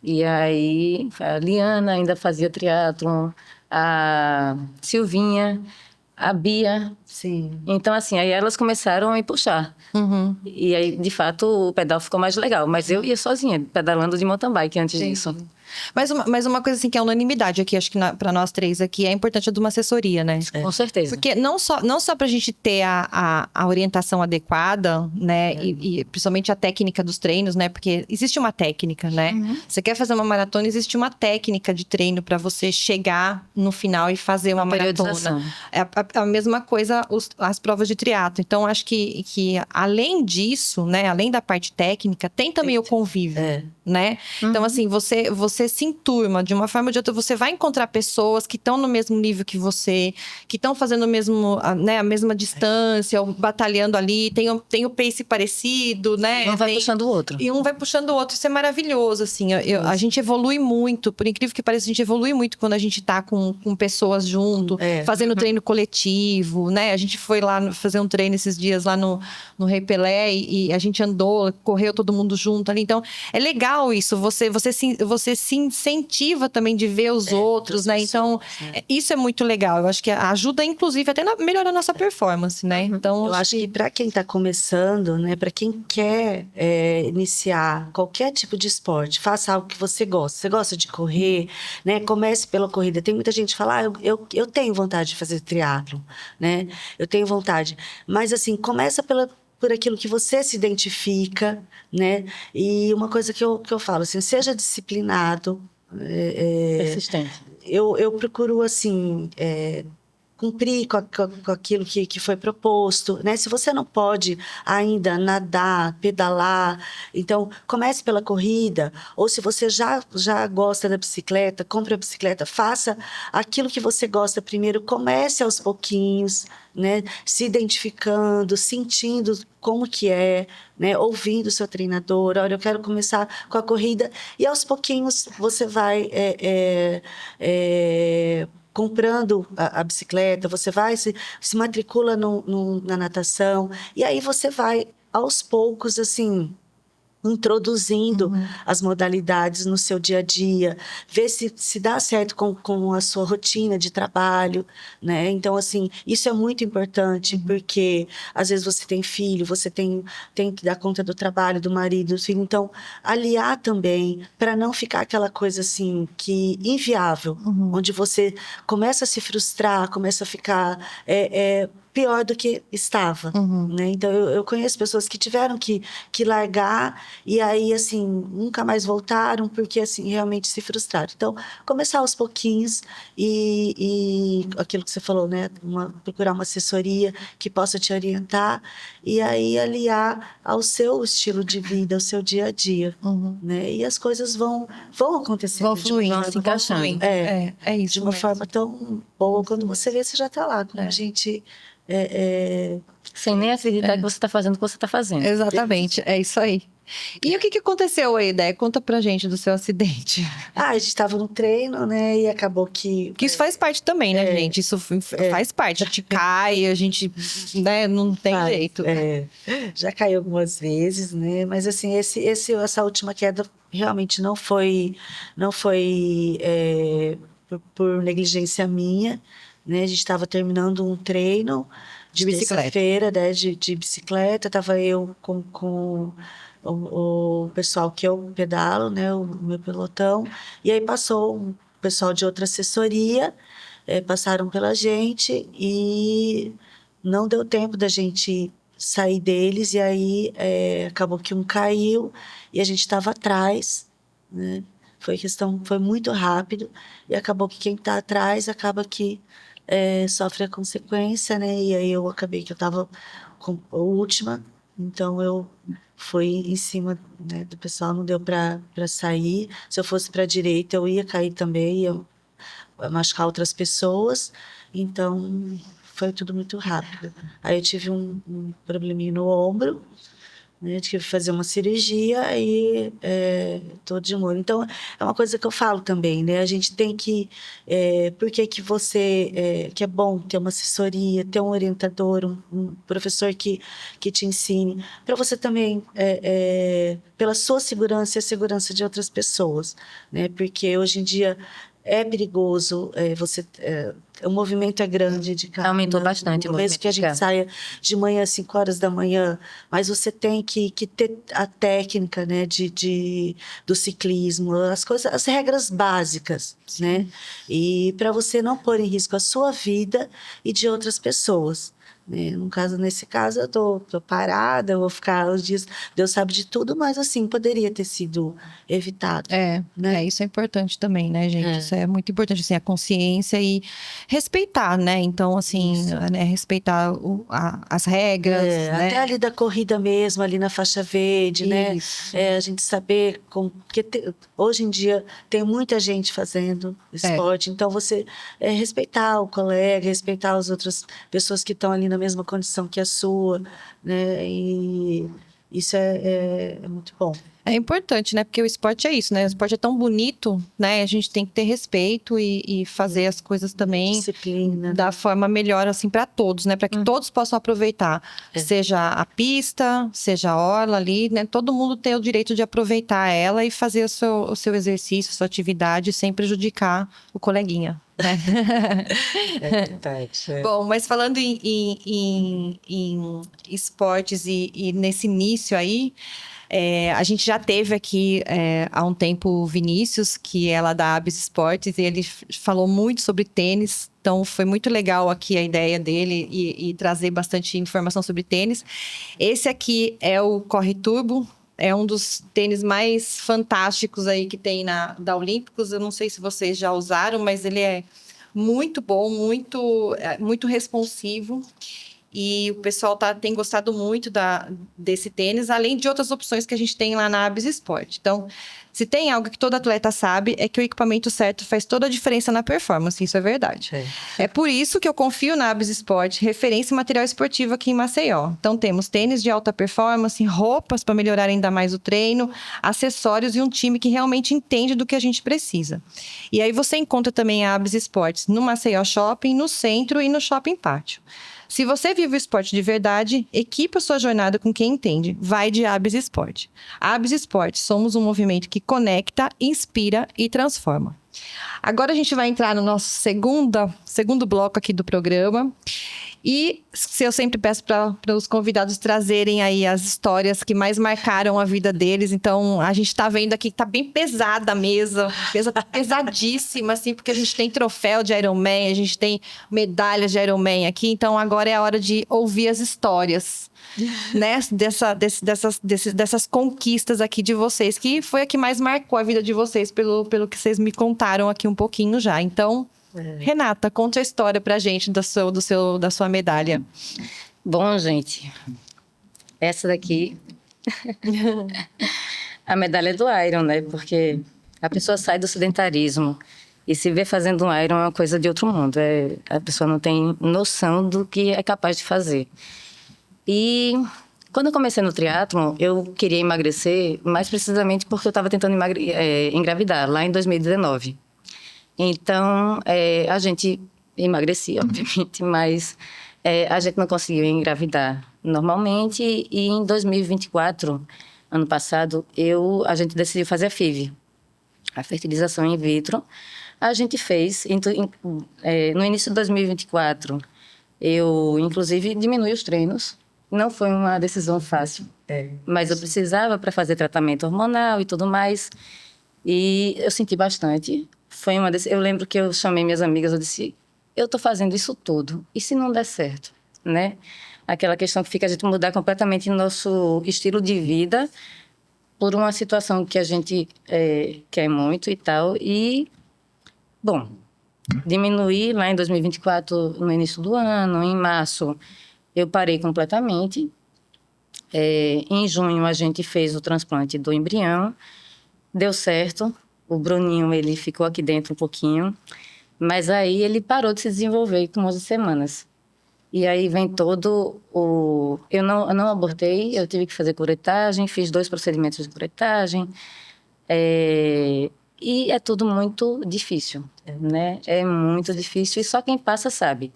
E aí a Liana ainda fazia triatlon, a Silvinha, a Bia. Sim. Então, assim, aí elas começaram a me puxar. E aí, de fato, o pedal ficou mais legal. Mas eu ia sozinha, pedalando de mountain bike antes disso. Mas uma coisa assim que é unanimidade aqui, acho que para nós três aqui, é a importância de uma assessoria, né? Com certeza. Porque não só pra gente ter a orientação adequada, né? E principalmente a técnica dos treinos, né? Porque existe uma técnica, né? Você quer fazer uma maratona, existe uma técnica de treino para você chegar no final e fazer uma maratona. É a mesma coisa as provas de triatlo. Então, acho que além disso, né? Além da parte técnica, tem também o convívio, né? Então, assim, você se enturma, de uma forma ou de outra, você vai encontrar pessoas que estão no mesmo nível que você, que estão fazendo o mesmo, né, a mesma distância, ou batalhando ali, tem o pace parecido, né? E um vai puxando o outro. E um vai puxando o outro, isso é maravilhoso, assim, a gente evolui muito, por incrível que pareça, a gente evolui muito quando a gente tá com pessoas junto, fazendo treino coletivo, né? A gente foi lá fazer um treino esses dias lá no Rei Pelé e a gente andou, correu todo mundo junto ali, então é legal isso, você se incentiva também de ver os outros, né? Então, isso é muito legal. Eu acho que ajuda, inclusive, até a melhorar a nossa performance, né? Então, eu acho que para quem está começando, né? Para quem quer iniciar qualquer tipo de esporte, faça algo que você gosta. Você gosta de correr, né? Comece pela corrida. Tem muita gente que fala, eu tenho vontade de fazer triatlo, né? Eu tenho vontade. Mas, assim, começa por aquilo que você se identifica, né? E uma coisa que eu falo, assim, seja disciplinado. Persistente. Eu procuro, assim, cumprir com aquilo que foi proposto, né? Se você não pode ainda nadar, pedalar, então comece pela corrida, ou se você já gosta da bicicleta, compre a bicicleta, faça aquilo que você gosta primeiro, comece aos pouquinhos, né? Se identificando, sentindo como que é, né? Ouvindo o seu treinador, olha, eu quero começar com a corrida, e aos pouquinhos você vai comprando a bicicleta, você vai, se matricula na natação, e aí você vai, aos poucos, assim, introduzindo as modalidades no seu dia a dia, ver se dá certo com a sua rotina de trabalho, né? Então, assim, isso é muito importante, porque às vezes você tem filho, você tem que dar conta do trabalho, do marido, do filho, então, aliar também, para não ficar aquela coisa, assim, que inviável, onde você começa a se frustrar, começa a ficar pior do que estava, né? Então, eu conheço pessoas que tiveram que largar e aí, assim, nunca mais voltaram porque, assim, realmente se frustraram. Então, começar aos pouquinhos e aquilo que você falou, né? Procurar uma assessoria que possa te orientar e aí aliar ao seu estilo de vida, ao seu dia a dia, né? E as coisas vão acontecer. Vão fluindo, se encaixando. É isso de uma mesmo. forma tão boa, quando você vê, você já está lá. Quando a gente... Sem nem acreditar que você está fazendo o que você está fazendo. Exatamente, é isso aí. E o que aconteceu aí, Dé? Conta pra gente do seu acidente. A gente estava no treino, né? E acabou que... Que isso faz parte também, né, gente? Isso faz parte. A gente cai, a gente, né, não tem jeito. Já caiu algumas vezes, né? Mas assim, essa última queda realmente não foi por negligência minha, né? A gente estava terminando um treino de terça-feira, né? De bicicleta. Tava eu com o pessoal que eu pedalo, né? O meu pelotão. E aí passou um pessoal de outra assessoria, passaram pela gente e não deu tempo da gente sair deles. E aí acabou que um caiu e a gente estava atrás, né? Foi muito rápido e acabou que quem está atrás acaba que sofre a consequência, né? E aí eu acabei que eu estava com a última, então eu fui em cima, né, do pessoal, não deu para sair. Se eu fosse para a direita, eu ia cair também, ia machucar outras pessoas, então foi tudo muito rápido. Aí eu tive um probleminha no ombro, né? Tive que fazer uma cirurgia e tô de molho. Então, é uma coisa que eu falo também, né? A gente tem que... por que que você... que é bom ter uma assessoria, ter um orientador, um professor que te ensine, para você também, pela sua segurança e a segurança de outras pessoas, né? Porque hoje em dia é perigoso, o movimento é grande de carro. Aumentou bastante o movimento. Mesmo que a gente saia de manhã, às 5 horas da manhã, mas você tem que ter a técnica, né, do ciclismo, as regras básicas, né? E para você não pôr em risco a sua vida e de outras pessoas. Nesse caso, eu tô parada, eu vou ficar os dias... Deus sabe de tudo, mas assim, poderia ter sido evitado. Né? Isso é importante também, né, gente? Isso é muito importante, assim, a consciência e respeitar, né? Então, assim, né, respeitar as regras, né? Até ali da corrida mesmo, ali na faixa verde, né? A gente saber... Porque hoje em dia tem muita gente fazendo esporte, então você respeitar o colega, respeitar as outras pessoas que estão ali na mesma condição que a sua, né? E isso é muito bom. É importante, né? Porque o esporte é isso, né? O esporte é tão bonito, né? A gente tem que ter respeito e fazer as coisas também disciplina, da forma melhor, assim, para todos, né? Para que todos possam aproveitar. Seja a pista, seja a orla ali, né? Todo mundo tem o direito de aproveitar ela e fazer o seu exercício, a sua atividade, sem prejudicar o coleguinha. Né? É verdade. Bom, mas falando em esportes e nesse início aí, a gente já teve aqui há um tempo o Vinícius, que é lá da Abis Esportes, e ele falou muito sobre tênis. Então, foi muito legal aqui a ideia dele e trazer bastante informação sobre tênis. Esse aqui é o Corre Turbo. É um dos tênis mais fantásticos aí que tem da Olímpicos. Eu não sei se vocês já usaram, mas ele é muito bom, muito responsivo. E o pessoal tem gostado muito desse tênis, além de outras opções que a gente tem lá na Abis Sport. Então, se tem algo que todo atleta sabe, é que o equipamento certo faz toda a diferença na performance. Isso é verdade. É por isso que eu confio na Abis Sport, referência em material esportivo aqui em Maceió. Então, temos tênis de alta performance, roupas para melhorar ainda mais o treino, acessórios e um time que realmente entende do que a gente precisa. E aí você encontra também a Abis Sports no Maceió Shopping, no centro e no Shopping Pátio. Se você vive o esporte de verdade, equipa sua jornada com quem entende. Vai de Abis Sport. Abis Sport, somos um movimento que conecta, inspira e transforma. Agora a gente vai entrar no nosso segundo bloco aqui do programa. E eu sempre peço para os convidados trazerem aí as histórias que mais marcaram a vida deles. Então, a gente está vendo aqui que está bem pesada a mesa, pesadíssima, assim, porque a gente tem troféu de Ironman, a gente tem medalhas de Ironman aqui. Então, agora é a hora de ouvir as histórias, né? Dessas conquistas aqui de vocês, que foi a que mais marcou a vida de vocês, pelo que vocês me contaram aqui um pouquinho já. Então... Renata, conta a história pra gente da sua medalha. Bom, gente, essa daqui, a medalha é do Iron, né? Porque a pessoa sai do sedentarismo e se vê fazendo um Iron é uma coisa de outro mundo. A pessoa não tem noção do que é capaz de fazer. E Quando eu comecei no triatlon, eu queria emagrecer, mais precisamente porque eu estava tentando engravidar, lá em 2019. Então, a gente emagrecia, obviamente, mas a gente não conseguiu engravidar normalmente. E em 2024, ano passado, a gente decidiu fazer a FIV, a fertilização in vitro. A gente fez, no início de 2024, eu, inclusive, diminui os treinos. Não foi uma decisão fácil, mas eu precisava para fazer tratamento hormonal e tudo mais. E eu senti bastante. Eu lembro que eu chamei minhas amigas, eu disse, eu estou fazendo isso tudo, e se não der certo, né? Aquela questão que fica a gente mudar completamente nosso estilo de vida por uma situação que a gente quer muito e tal. E, bom, diminuí lá em 2024, no início do ano, em março, eu parei completamente. Em junho, a gente fez o transplante do embrião. Deu certo. O Bruninho, ele ficou aqui dentro um pouquinho. Mas aí ele parou de se desenvolver com 11 semanas. E aí vem todo o... Eu não abortei, eu tive que fazer curetagem, fiz 2 procedimentos de curetagem. E é tudo muito difícil, né? É muito difícil e só quem passa sabe.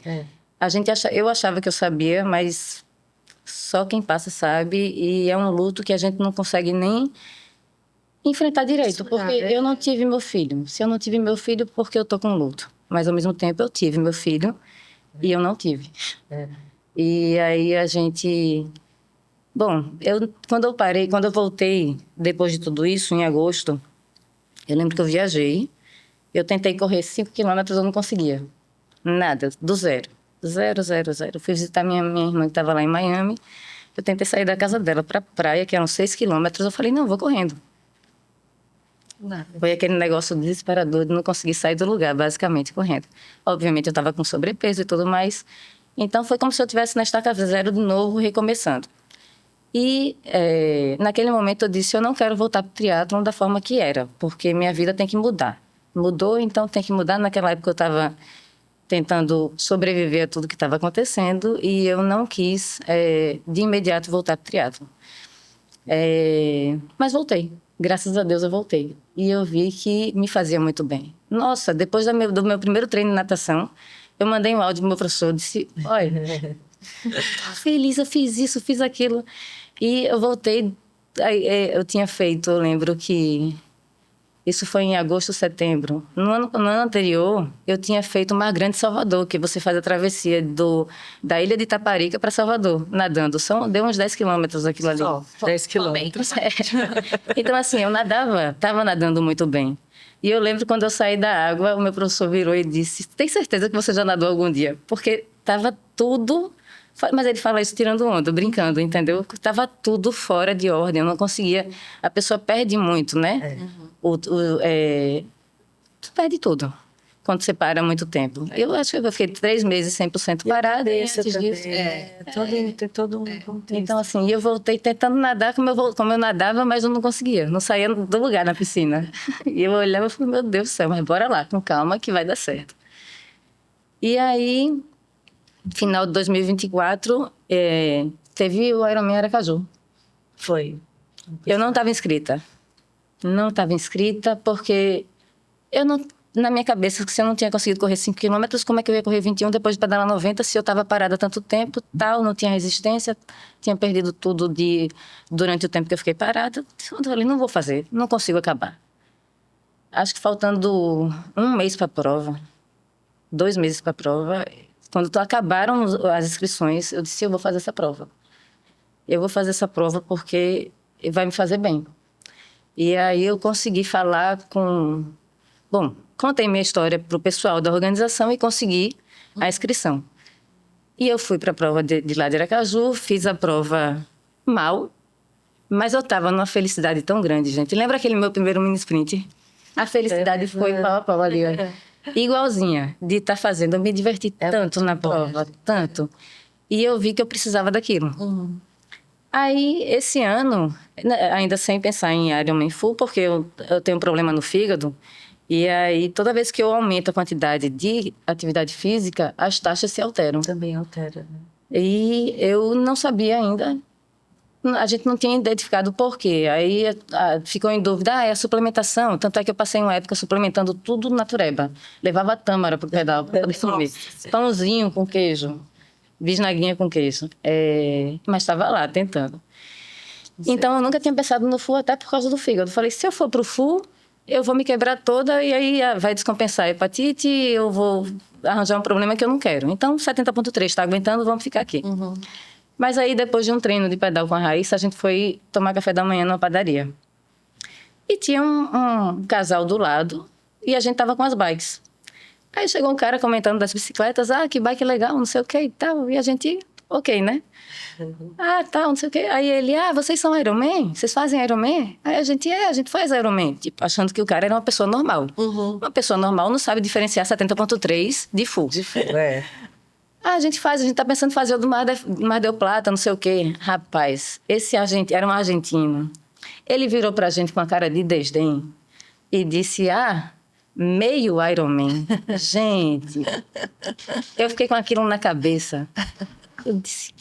Eu achava que eu sabia, mas só quem passa sabe, e é um luto que a gente não consegue nem enfrentar direito, porque eu não tive meu filho. Se eu não tive meu filho, porque eu tô com luto. Mas ao mesmo tempo eu tive meu filho e eu não tive. E aí a gente... Bom, quando eu voltei, depois de tudo isso, em agosto, eu lembro que eu viajei, eu tentei correr 5 quilômetros, eu não conseguia. Nada, do zero. Zero. Eu fui visitar minha irmã que estava lá em Miami. Eu tentei sair da casa dela para a praia, que eram 6 quilômetros. Eu falei, não, vou correndo. Nada. Foi aquele negócio desesperador de não conseguir sair do lugar, basicamente, correndo. Obviamente, eu estava com sobrepeso e tudo mais. Então, foi como se eu estivesse na estaca zero de novo, recomeçando. E naquele momento eu disse, eu não quero voltar para o triatlon da forma que era, porque minha vida tem que mudar. Mudou, então tem que mudar. Naquela época eu estava tentando sobreviver a tudo que estava acontecendo e eu não quis, de imediato, voltar para o triatlon. Mas voltei. Graças a Deus eu voltei. E eu vi que me fazia muito bem. Nossa, depois do meu primeiro treino de natação, eu mandei um áudio pro meu professor, disse, olha, tô feliz, eu fiz isso, fiz aquilo. E eu voltei, eu tinha feito, eu lembro que isso foi em agosto, setembro. No ano anterior, eu tinha feito uma grande Salvador, que você faz a travessia da ilha de Itaparica para Salvador, nadando. Deu uns 10 quilômetros aquilo ali. Só 10 quilômetros. Então, assim, eu estava nadando muito bem. E eu lembro quando eu saí da água, o meu professor virou e disse, tem certeza que você já nadou algum dia? Porque estava tudo... Mas ele fala isso tirando onda, brincando, entendeu? Tava tudo fora de ordem, eu não conseguia... A pessoa perde muito, né? Tu perde tudo quando você para muito tempo. Eu acho que eu fiquei 3 meses 100% parada antes disso. Tem todo um contexto. Então, assim, eu voltei tentando nadar como eu nadava, mas eu não conseguia. Não saía do lugar na piscina. E eu olhava e falei, meu Deus do céu, mas bora lá, com calma que vai dar certo. E aí... Final de 2024, teve o Ironman Aracaju. Foi. Eu não estava inscrita. Não estava inscrita porque eu não, na minha cabeça, se eu não tinha conseguido correr 5 quilômetros, como é que eu ia correr 21 depois de pedalar 90 se eu estava parada tanto tempo, tal, não tinha resistência, tinha perdido tudo durante o tempo que eu fiquei parada. Eu falei, não vou fazer, não consigo acabar. Acho que faltando 1 mês para a prova, 2 meses para a prova... Quando acabaram as inscrições, eu disse, eu vou fazer essa prova. Eu vou fazer essa prova porque vai me fazer bem. E aí eu consegui falar com... Bom, contei minha história para o pessoal da organização e consegui a inscrição. E eu fui para a prova de lá de Aracaju, fiz a prova mal, mas eu estava numa felicidade tão grande, gente. Lembra aquele meu primeiro mini sprint? A felicidade foi pau a pau ali, olha. Igualzinha, de estar fazendo. Eu me diverti tanto na prova, tanto. E eu vi que eu precisava daquilo. Aí, esse ano, ainda sem pensar em Ironman Full, porque eu tenho um problema no fígado, e aí toda vez que eu aumento a quantidade de atividade física, as taxas se alteram. Também altera, né? E eu não sabia ainda A gente não tinha identificado o porquê. Aí ficou em dúvida, é a suplementação. Tanto é que eu passei uma época suplementando tudo natureba. Levava tâmara pro pedal para poder comer. Pãozinho com queijo, bisnaguinha com queijo. Mas estava lá, tentando. Então, eu nunca tinha pensado no full, até por causa do fígado. Falei, se eu for pro full, eu vou me quebrar toda e aí vai descompensar a hepatite e eu vou arranjar um problema que eu não quero. Então, 70.3 está aguentando, vamos ficar aqui. Uhum. Mas aí, depois de um treino de pedal com a Raíssa, a gente foi tomar café da manhã numa padaria. E tinha um casal do lado e a gente tava com as bikes. Aí chegou um cara comentando das bicicletas, que bike legal, não sei o que e tal. E a gente, ok, né? Tal, não sei o que. Aí ele, vocês são Ironman? Vocês fazem Ironman? Aí a gente faz Ironman. Tipo, achando que o cara era uma pessoa normal. Uhum. Uma pessoa normal não sabe diferenciar 70.3 de full. A gente tá pensando em fazer o do Mar del Plata, não sei o quê. Rapaz, esse era um argentino. Ele virou pra gente com uma cara de desdém e disse, meio Ironman. Gente, eu fiquei com aquilo na cabeça. Eu disse,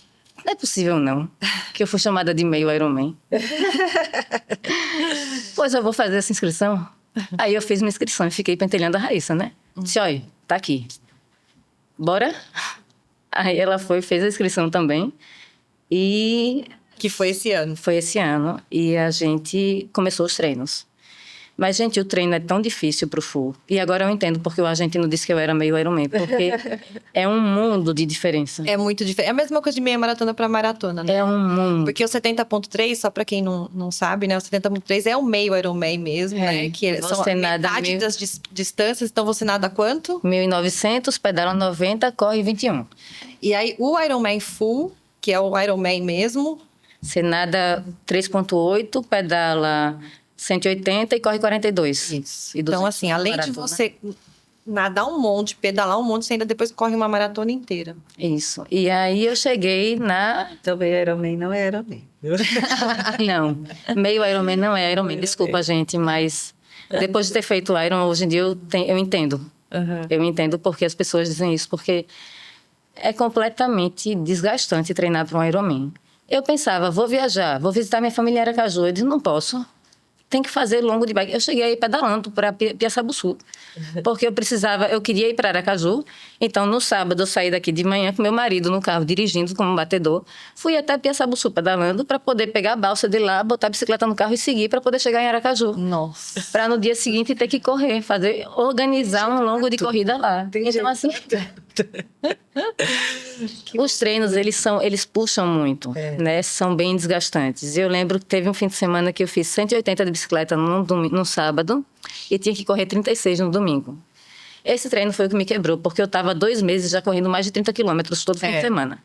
não é possível não, que eu fui chamada de meio Ironman. Pois eu vou fazer essa inscrição. Aí eu fiz uma inscrição e fiquei pentelhando a Raíssa, né? Disse, olha, tá aqui. Bora? Aí ela fez a inscrição também. E... Que foi esse ano. Foi esse ano. E a gente começou os treinos. Mas, gente, o treino é tão difícil pro full. E agora eu entendo porque o argentino disse que eu era meio Ironman. Porque é um mundo de diferença. É muito diferente. É a mesma coisa de meia maratona para maratona, né? É um mundo. Porque o 70.3, só para quem não sabe, né? O 70.3 é o meio Ironman mesmo, né? Que são a metade das distâncias. Então, você nada quanto? 1.900, pedala 90, corre 21. E aí, o Ironman Full, que é o Ironman mesmo... Você nada 3.8, pedala 180 e corre 42. Isso. Então, assim, além de você nadar um monte, pedalar um monte, você ainda depois corre uma maratona inteira. Isso. E aí eu cheguei Também Ironman não é Ironman. Não, meio Ironman não é Ironman. Desculpa, gente, mas depois de ter feito Iron, hoje em dia eu entendo. Uhum. Eu entendo porque as pessoas dizem isso, porque é completamente desgastante treinar para um Ironman. Eu pensava, vou viajar, vou visitar minha família em Aracaju. Eu disse, não posso. Tem que fazer longo de bike. Eu cheguei aí pedalando para Piaçabuçu, porque eu queria ir para Aracaju. Então, no sábado, eu saí daqui de manhã com meu marido no carro, dirigindo como batedor. Fui até Piaçabuçu pedalando para poder pegar a balsa de lá, botar a bicicleta no carro e seguir para poder chegar em Aracaju. Nossa. Para no dia seguinte ter que correr, organizar um longo de corrida lá. Então, assim... Os treinos, eles puxam muito, né? São bem desgastantes. Eu lembro que teve um fim de semana que eu fiz 180 de bicicleta no sábado e tinha que correr 36 no domingo. Esse treino foi o que me quebrou, porque eu estava 2 meses já correndo mais de 30 quilômetros todo fim de semana.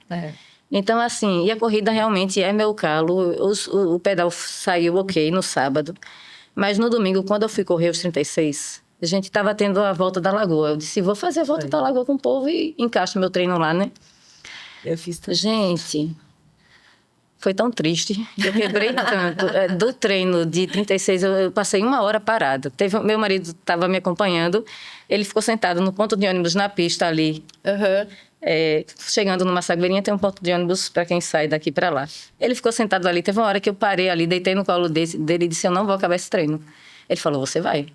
Então, assim, e a corrida realmente é meu calo. O pedal saiu ok no sábado, mas no domingo, quando eu fui correr os 36... A gente estava tendo a volta da lagoa. Eu disse, vou fazer a volta da lagoa com o povo e encaixo meu treino lá, né? Eu fiz também. Gente, foi tão triste. Eu quebrei tanto. Do treino de 36, eu passei 1 hora parada. Meu marido estava me acompanhando. Ele ficou sentado no ponto de ônibus na pista ali. Chegando numa sagueirinha, tem um ponto de ônibus para quem sai daqui para lá. Ele ficou sentado ali. Teve uma hora que eu parei ali, deitei no colo dele e disse, eu não vou acabar esse treino. Ele falou, você vai.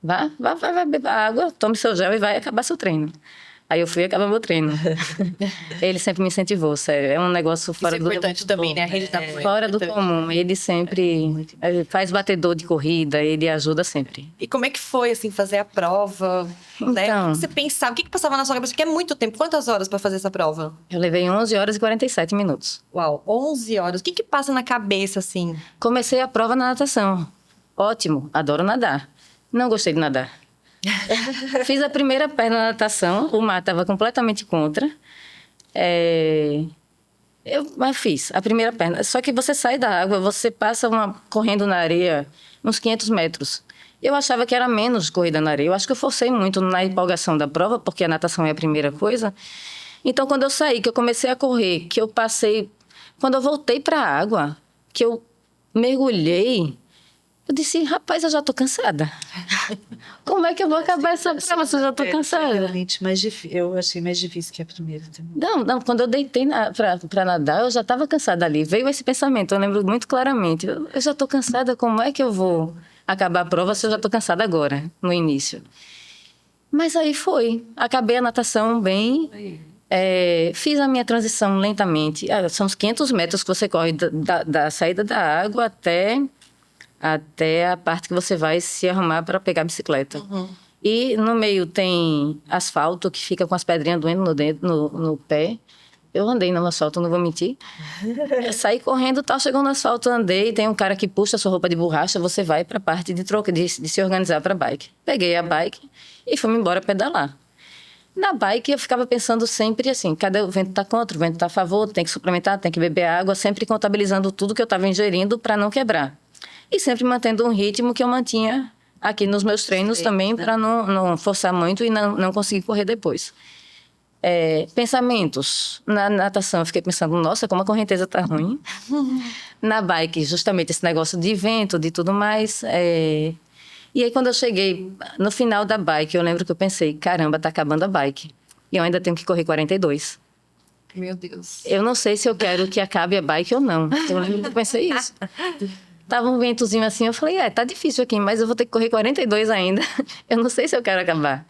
Vai beber água, tome seu gel e vai acabar seu treino. Aí eu fui acabar meu treino. Ele sempre me incentivou, sério. É um negócio fora do comum. Isso é importante também, né? A rede da apoio. Fora do comum. Ele sempre faz batedor de corrida, ele ajuda sempre. E como é que foi, assim, fazer a prova? Né? Então, o que você pensava? O que passava na sua cabeça? Porque é muito tempo. Quantas horas para fazer essa prova? Eu levei 11 horas e 47 minutos. Uau, 11 horas. O que passa na cabeça, assim? Comecei a prova na natação. Ótimo, adoro nadar. Não gostei de nadar. Fiz a primeira perna na natação, o mar estava completamente contra. Mas fiz a primeira perna. Só que você sai da água, você passa correndo na areia uns 500 metros. Eu achava que era menos corrida na areia. Eu acho que eu forcei muito na empolgação da prova, porque a natação é a primeira coisa. Então, quando eu saí, que eu comecei a correr, que eu passei... Quando eu voltei para a água, que eu mergulhei, eu disse, rapaz, eu já estou cansada. Como é que eu vou acabar essa prova se eu já tô cansada? Realmente mais difícil. Eu achei mais difícil que a primeira também. Não, quando eu deitei pra nadar, eu já estava cansada ali. Veio esse pensamento, eu lembro muito claramente. Eu já tô cansada, como é que eu vou acabar a prova se eu já tô cansada agora, no início? Mas aí foi. Acabei a natação bem. Fiz a minha transição lentamente. São uns 500 metros que você corre da saída da água até a parte que você vai se arrumar para pegar a bicicleta. E no meio tem asfalto que fica com as pedrinhas doendo no pé. Eu andei no asfalto, não vou mentir. Saí correndo, tal, chegou no asfalto, andei. Tem um cara que puxa a sua roupa de borracha, você vai para a parte de troca, de se organizar para a bike. Peguei a bike e fui embora pedalar. Na bike, eu ficava pensando sempre assim, cadê o vento está contra, o vento está a favor, tem que suplementar, tem que beber água, sempre contabilizando tudo que eu estava ingerindo para não quebrar. E sempre mantendo um ritmo que eu mantinha aqui nos meus treinos também, para não forçar muito e não conseguir correr depois. Pensamentos. Na natação, eu fiquei pensando, nossa, como a correnteza está ruim. Na bike, justamente esse negócio de vento, de tudo mais. E aí, quando eu cheguei no final da bike, eu lembro que eu pensei, caramba, tá acabando a bike. E eu ainda tenho que correr 42. Meu Deus. Eu não sei se eu quero que acabe a bike ou não. Eu lembro que eu pensei isso. Tava um ventozinho assim, eu falei, tá difícil aqui, mas eu vou ter que correr 42 ainda. Eu não sei se eu quero acabar.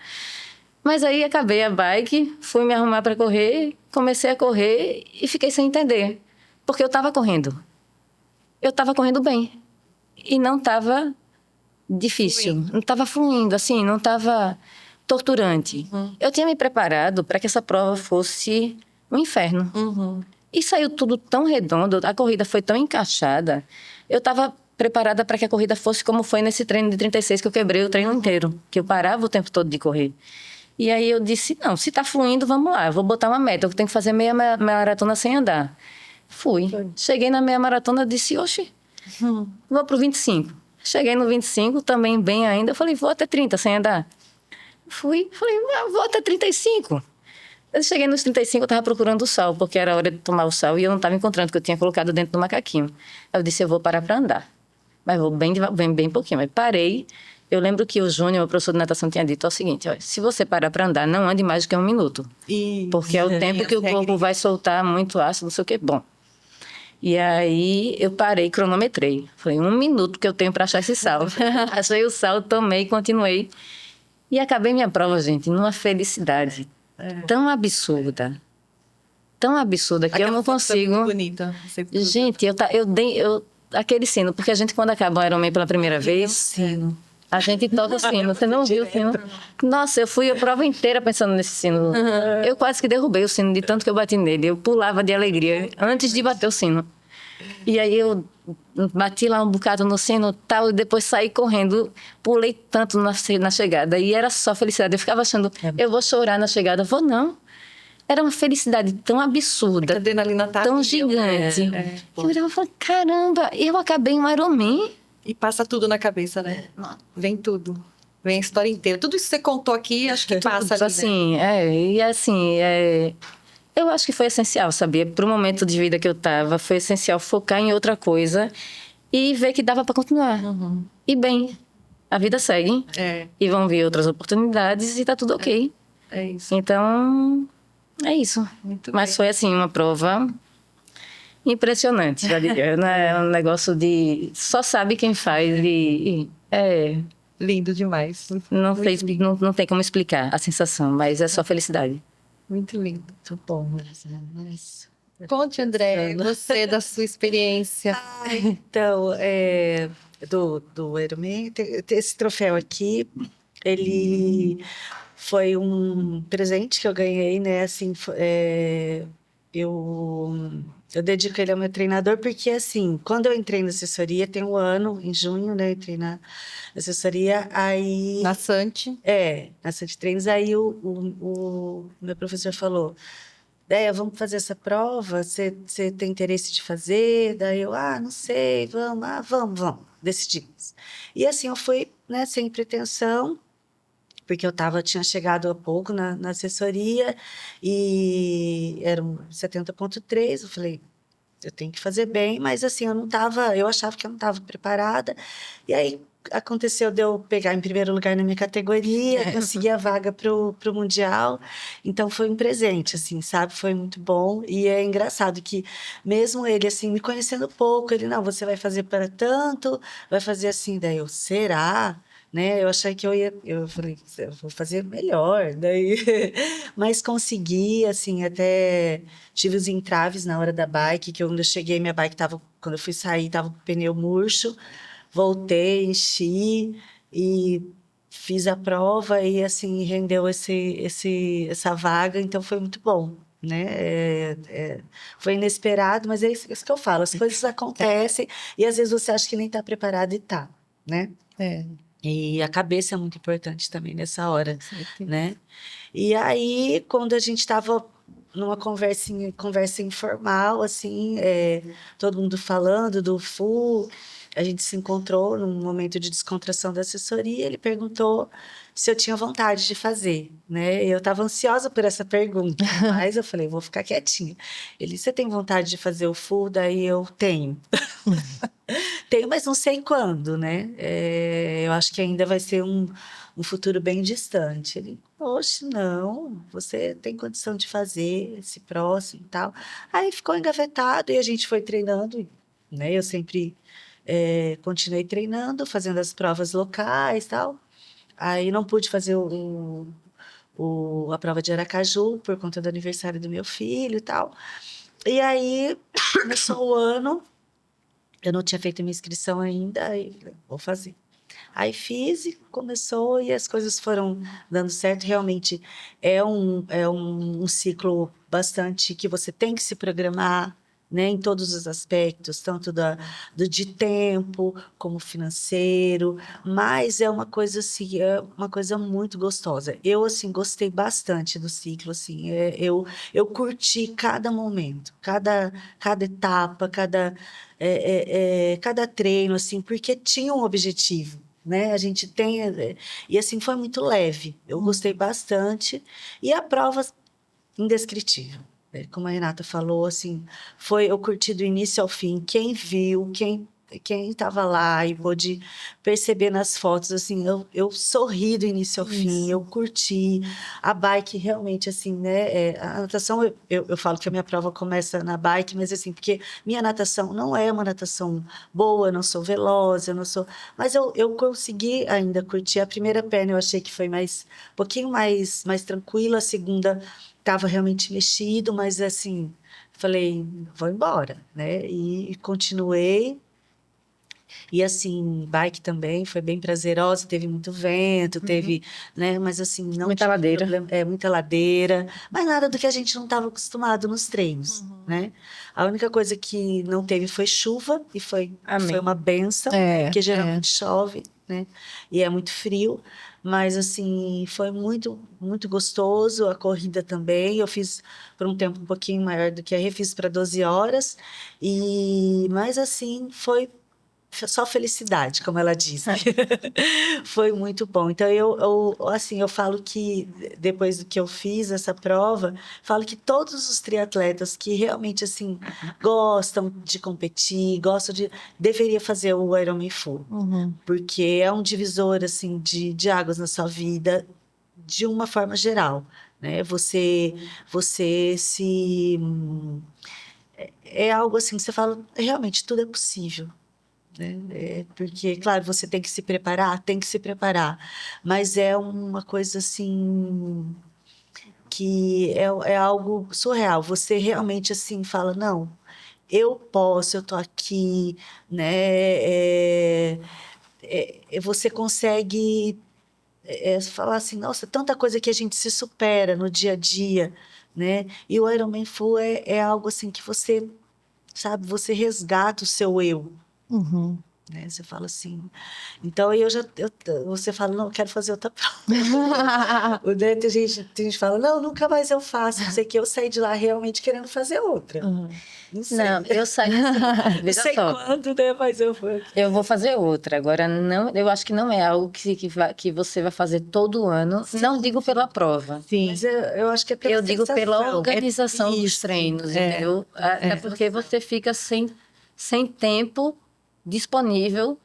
Mas aí acabei a bike, fui me arrumar para correr, comecei a correr e fiquei sem entender. Porque eu tava correndo. Eu tava correndo bem. E não tava difícil. Não tava fluindo, assim, não tava torturante. Eu tinha me preparado para que essa prova fosse um inferno. E saiu tudo tão redondo, a corrida foi tão encaixada. Eu estava preparada para que a corrida fosse como foi nesse treino de 36, que eu quebrei o treino inteiro, que eu parava o tempo todo de correr. E aí eu disse, não, se tá fluindo, vamos lá, eu vou botar uma meta, eu tenho que fazer meia maratona sem andar. Fui. Cheguei na meia maratona, disse, oxe, vou pro 25. Cheguei no 25, também bem ainda, eu falei, vou até 30 sem andar. Falei, vou até 35. Eu cheguei nos 35, eu estava procurando o sal, porque era hora de tomar o sal e eu não estava encontrando, porque eu tinha colocado dentro do macaquinho. Aí eu disse, eu vou parar para andar. Mas vou bem pouquinho. Mas parei. Eu lembro que o Júnior, o professor de natação, tinha dito o seguinte, olha, se você parar para andar, não ande mais do que 1 minuto. Porque é o tempo que o corpo vai soltar muito ácido, não sei o quê. Bom. E aí eu parei, cronometrei. Falei, 1 minuto que eu tenho para achar esse sal. Achei o sal, tomei, continuei. E acabei minha prova, gente, numa felicidade tão absurda que Aquela eu não consigo. Muito bonita. Gente, eu dei aquele sino, porque a gente quando acaba o Ironman pela primeira vez, Sino. a gente toca o sino. Você não viu o sino? Nossa, eu fui a prova inteira pensando nesse sino. Eu quase que derrubei o sino de tanto que eu bati nele. Eu pulava de alegria antes de bater o sino. E aí eu bati lá um bocado no sino tal, e depois saí correndo. Pulei tanto na chegada. E era só felicidade. Eu ficava achando, eu vou chorar na chegada. Vou não. Era uma felicidade tão absurda, A adrenalina tá tão mil, gigante. Eu olhava e falava, caramba, eu acabei um Ironman. E passa tudo na cabeça, né? Vem tudo. Vem a história inteira. Tudo isso que você contou aqui, acho que passa ali, Assim, e assim, eu acho que foi essencial, sabia? Para o momento de vida que eu estava, foi essencial focar em outra coisa e ver que dava para continuar. E bem, a vida segue. E vão vir outras oportunidades e tá tudo ok. É isso. Então, é isso. Muito Mas bem. foi assim, uma prova impressionante, já diria. É um negócio de... Só sabe quem faz Lindo demais. não, Muito fez, lindo. não tem como explicar a sensação, mas é só felicidade. Muito lindo. Muito bom, mas... Conte, André, você da sua experiência. Então, do Ironman, esse troféu aqui, ele foi um presente que eu ganhei, né? Assim, eu dedico ele ao meu treinador, porque, assim, quando eu entrei na assessoria, tem um ano, em junho, né? Eu entrei na assessoria, aí... Na Sante. Na Sante Treinos, aí o meu professor falou, Déia, vamos fazer essa prova? Você tem interesse de fazer? Daí eu, não sei, vamos, decidimos. E assim, eu fui, né, sem pretensão, porque eu tinha chegado há pouco na assessoria, e era um 70,3, eu falei, eu tenho que fazer bem, mas assim, eu achava que eu não estava preparada, e aí aconteceu de eu pegar em primeiro lugar na minha categoria, conseguir a vaga pro Mundial. Então, foi um presente, assim, sabe? Foi muito bom. E é engraçado que, mesmo ele, assim, me conhecendo pouco, ele, não, você vai fazer para tanto, vai fazer assim. Daí eu, será? Né? Eu achei que eu falei, eu vou fazer melhor. Daí, mas consegui, assim, até tive os entraves na hora da bike, que quando eu cheguei, minha bike tava, quando eu fui sair, tava com o pneu murcho. Voltei, enchi e fiz a prova e assim rendeu essa vaga, então foi muito bom, né? Foi inesperado, mas é isso que eu falo, as coisas acontecem e às vezes você acha que nem está preparado e tá, né? É. E a cabeça é muito importante também nessa hora, Certo. né? E aí, quando a gente estava numa conversa informal, assim, todo mundo falando do FU, a gente se encontrou num momento de descontração da assessoria, ele perguntou se eu tinha vontade de fazer, né? Eu estava ansiosa por essa pergunta, mas eu falei, vou ficar quietinha. Ele, você tem vontade de fazer o FU? Daí eu tenho. Tenho, mas não sei quando, né? Eu acho que ainda vai ser um futuro bem distante. Ele, oxe, não, você tem condição de fazer esse próximo e tal. Aí ficou engavetado e a gente foi treinando, né? Eu sempre continuei treinando, fazendo as provas locais e tal. Aí não pude fazer a prova de Aracaju por conta do aniversário do meu filho e tal. E aí começou o ano. Eu não tinha feito minha inscrição ainda, aí falei, vou fazer. Aí fiz e começou e as coisas foram dando certo. Realmente é um ciclo bastante que você tem que se programar, né, em todos os aspectos, tanto de tempo como financeiro, mas é uma coisa assim, é uma coisa muito gostosa. Eu assim gostei bastante do ciclo, assim, eu curti cada momento, cada etapa, cada treino, assim, porque tinha um objetivo. Né? A gente tem. E assim, foi muito leve. Eu gostei bastante. E a prova, indescritível. Como a Renata falou, assim, eu curti do início ao fim. Quem viu, quem estava lá e pôde perceber nas fotos, assim, eu sorri do início ao fim, eu curti. A bike, realmente, assim, né? A natação, eu falo que a minha prova começa na bike, mas assim, porque minha natação não é uma natação boa, eu não sou veloz, eu não sou. Mas eu consegui ainda curtir. A primeira perna eu achei que foi um pouquinho mais tranquila, a segunda estava realmente mexido, mas assim, falei, vou embora, né? E continuei. E assim, bike também foi bem prazerosa, teve muito vento, teve, né? Mas assim, não Muita tive ladeira. problema, muita ladeira, mas nada do que a gente não estava acostumado nos treinos, né? A única coisa que não teve foi chuva e foi Amém. uma benção, porque geralmente chove, né? E é muito frio, mas assim, foi muito, muito gostoso, a corrida também, eu fiz por um tempo um pouquinho maior do que a refiz para 12 horas, mas assim, foi só felicidade, como ela disse. Foi muito bom. Então, assim, eu falo que depois do que eu fiz essa prova, falo que todos os triatletas que realmente, assim, gostam de competir, deveria fazer o Ironman Full. Porque é um divisor, assim, de águas na sua vida, de uma forma geral, né? Você se... É algo assim, que você fala, realmente, tudo é possível. Né? Porque, claro, você tem que se preparar, mas é uma coisa assim que é algo surreal. Você realmente assim fala, não, eu posso, eu tô aqui, né? Você consegue falar assim, nossa, tanta coisa que a gente se supera no dia a dia, né? E o Ironman Full é algo assim que você, sabe, você resgata o seu eu. Né? Você fala assim. Então, você fala, não, eu quero fazer outra prova. Tem gente que fala, não, nunca mais eu faço. Não sei que eu saí de lá realmente querendo fazer outra. Não sei. Não, eu saí assim. Não Veja sei só. quando, né? Mas eu vou. Eu vou fazer outra. Agora, não, eu acho que não é algo que você vai fazer todo ano. Não digo pela prova. Mas eu acho que é pela Eu digo pela sensação. organização dos Isso. treinos, entendeu? Até porque você fica sem tempo disponível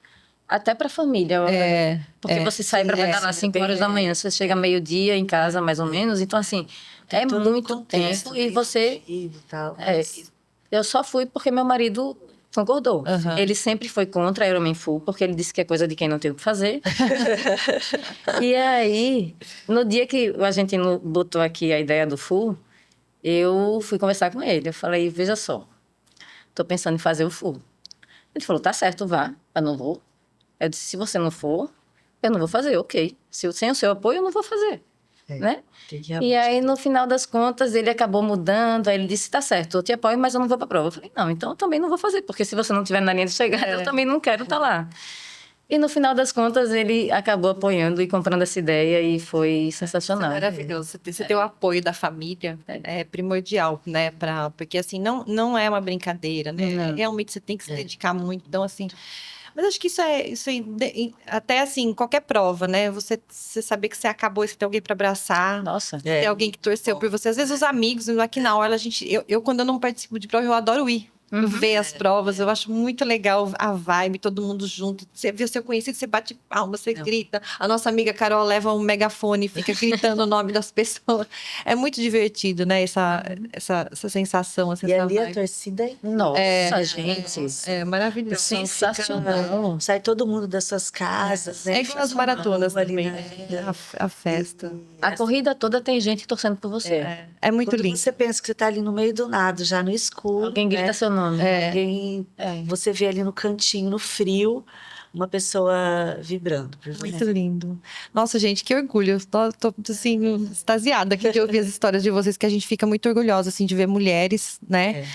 Até pra família. Porque você sai pra pedalar às 5 horas da manhã, você chega meio-dia em casa, mais ou menos. Então, assim, é todo muito contexto, tempo. E você... e tal. Eu só fui porque meu marido concordou. Uhum. Ele sempre foi contra a Ironman Full, porque ele disse que é coisa de quem não tem o que fazer. E aí, no dia que a gente botou aqui a ideia do Full, eu fui conversar com ele. Eu falei, veja só, tô pensando em fazer o Full. Ele falou, tá certo, vá, eu não vou. Eu disse, se você não for, eu não vou fazer, ok. Sem o seu apoio, eu não vou fazer, né? E aí, no final das contas, ele acabou mudando. Aí ele disse, tá certo, eu te apoio, mas eu não vou pra prova. Eu falei, não, então eu também não vou fazer, porque se você não estiver na linha de chegada, eu também não quero estar lá. E no final das contas, ele acabou apoiando e comprando essa ideia e foi sensacional. É maravilhoso. Você ter o apoio da família é primordial, né? Porque, assim, não é uma brincadeira, né? Não. Realmente você tem que se dedicar muito. Então, assim... Mas acho que isso até assim, qualquer prova, né? Você saber que você acabou, você tem alguém para abraçar. Nossa. Tem alguém que torceu por você. Às vezes os amigos, aqui na hora, eu quando eu não participo de prova, eu adoro ir. Ver as provas, eu acho muito legal a vibe, todo mundo junto. Você vê o seu conhecido, você bate palma, você grita. A nossa amiga Carol leva um megafone e fica gritando o nome das pessoas. É muito divertido, né? Essa sensação. Assim, E essa ali a vibe. torcida Nossa, gente. É maravilhoso. Sensacional. Sai todo mundo das suas casas, né? É igual as maratonas ali, também, né? a festa. A corrida toda tem gente torcendo por você. É muito Quando lindo. você pensa que você está ali no meio do nada, já no escuro. Alguém grita né? seu nome. Alguém, você vê ali no cantinho, no frio, uma pessoa vibrando por você. Muito lindo. Nossa, gente, que orgulho. Tô assim, extasiada aqui de ouvir as histórias de vocês, que a gente fica muito orgulhosa, assim, de ver mulheres, né?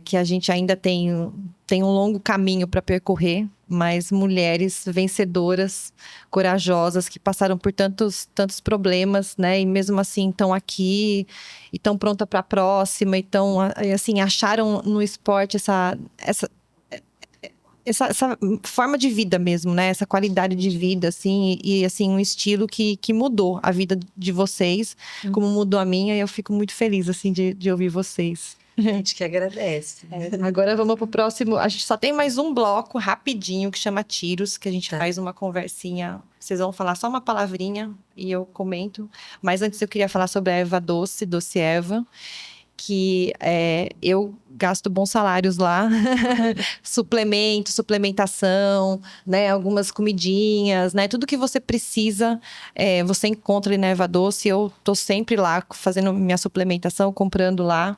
Que a gente ainda tem um longo caminho para percorrer, mas mulheres vencedoras, corajosas, que passaram por tantos problemas, né? E mesmo assim estão aqui e estão prontas para a próxima. Então, assim, acharam no esporte essa forma de vida mesmo, né? Essa qualidade de vida, assim, e assim, um estilo que mudou a vida de vocês, como mudou a minha, e eu fico muito feliz, assim, de ouvir vocês. A gente que agradece. Agora vamos pro próximo. A gente só tem mais um bloco rapidinho que chama Tiros, que a gente faz uma conversinha. Vocês vão falar só uma palavrinha e eu comento. Mas antes eu queria falar sobre a Eva Doce Eva, que eu gasto bons salários lá, suplementação, né, algumas comidinhas, né, tudo que você precisa, você encontra ali na Eva Doce. Eu tô sempre lá fazendo minha suplementação, comprando lá.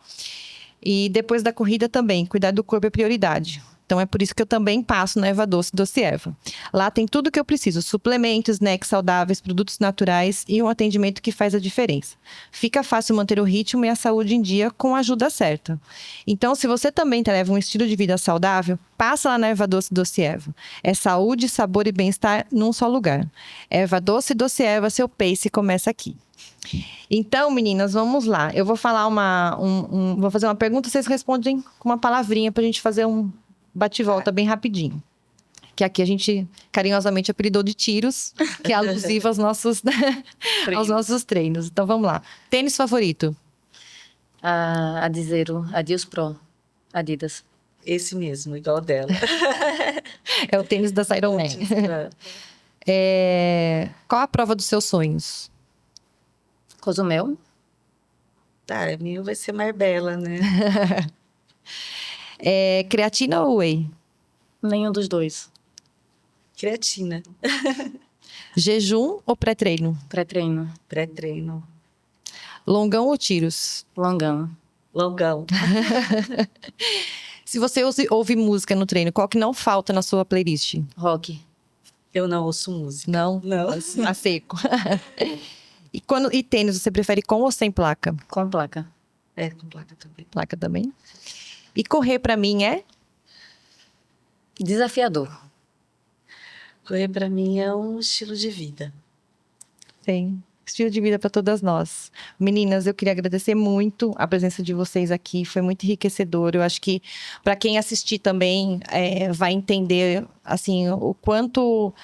E depois da corrida também, cuidar do corpo é prioridade. Então é por isso que eu também passo na Eva Doce Eva. Lá tem tudo que eu preciso: suplementos, snacks saudáveis, produtos naturais e um atendimento que faz a diferença. Fica fácil manter o ritmo e a saúde em dia com a ajuda certa. Então, se você também leva um estilo de vida saudável, passa lá na Eva Doce Eva. É saúde, sabor e bem-estar num só lugar. Eva Doce Eva, seu pace começa aqui. Então, meninas, vamos lá. Eu vou falar vou fazer uma pergunta, vocês respondem com uma palavrinha pra gente fazer um bate-volta bem rapidinho. Que aqui a gente carinhosamente apelidou de Tiros, que é alusiva aos nossos treinos. Então, vamos lá. Tênis favorito? A Dizeiro, Adios Pro, Adidas. Esse mesmo, igual dela. É o tênis da Ironman. Qual a prova dos seus sonhos? Cozumel. Tá, meu vai ser Marbella, né? Creatina ou whey? Nenhum dos dois. Creatina. Jejum ou pré-treino? Pré-treino. Pré-treino. Longão ou tiros? Longão. Longão. Se você ouve música no treino, qual que não falta na sua playlist? Rock. Eu não ouço música. Não? Não. A seco. E tênis, você prefere com ou sem placa? Com placa. Com placa também. Placa também. E correr pra mim é? Desafiador. Correr pra mim é um estilo de vida. Sim. Estilo de vida para todas nós. Meninas, eu queria agradecer muito a presença de vocês aqui. Foi muito enriquecedor. Eu acho que para quem assistir também vai entender assim o quanto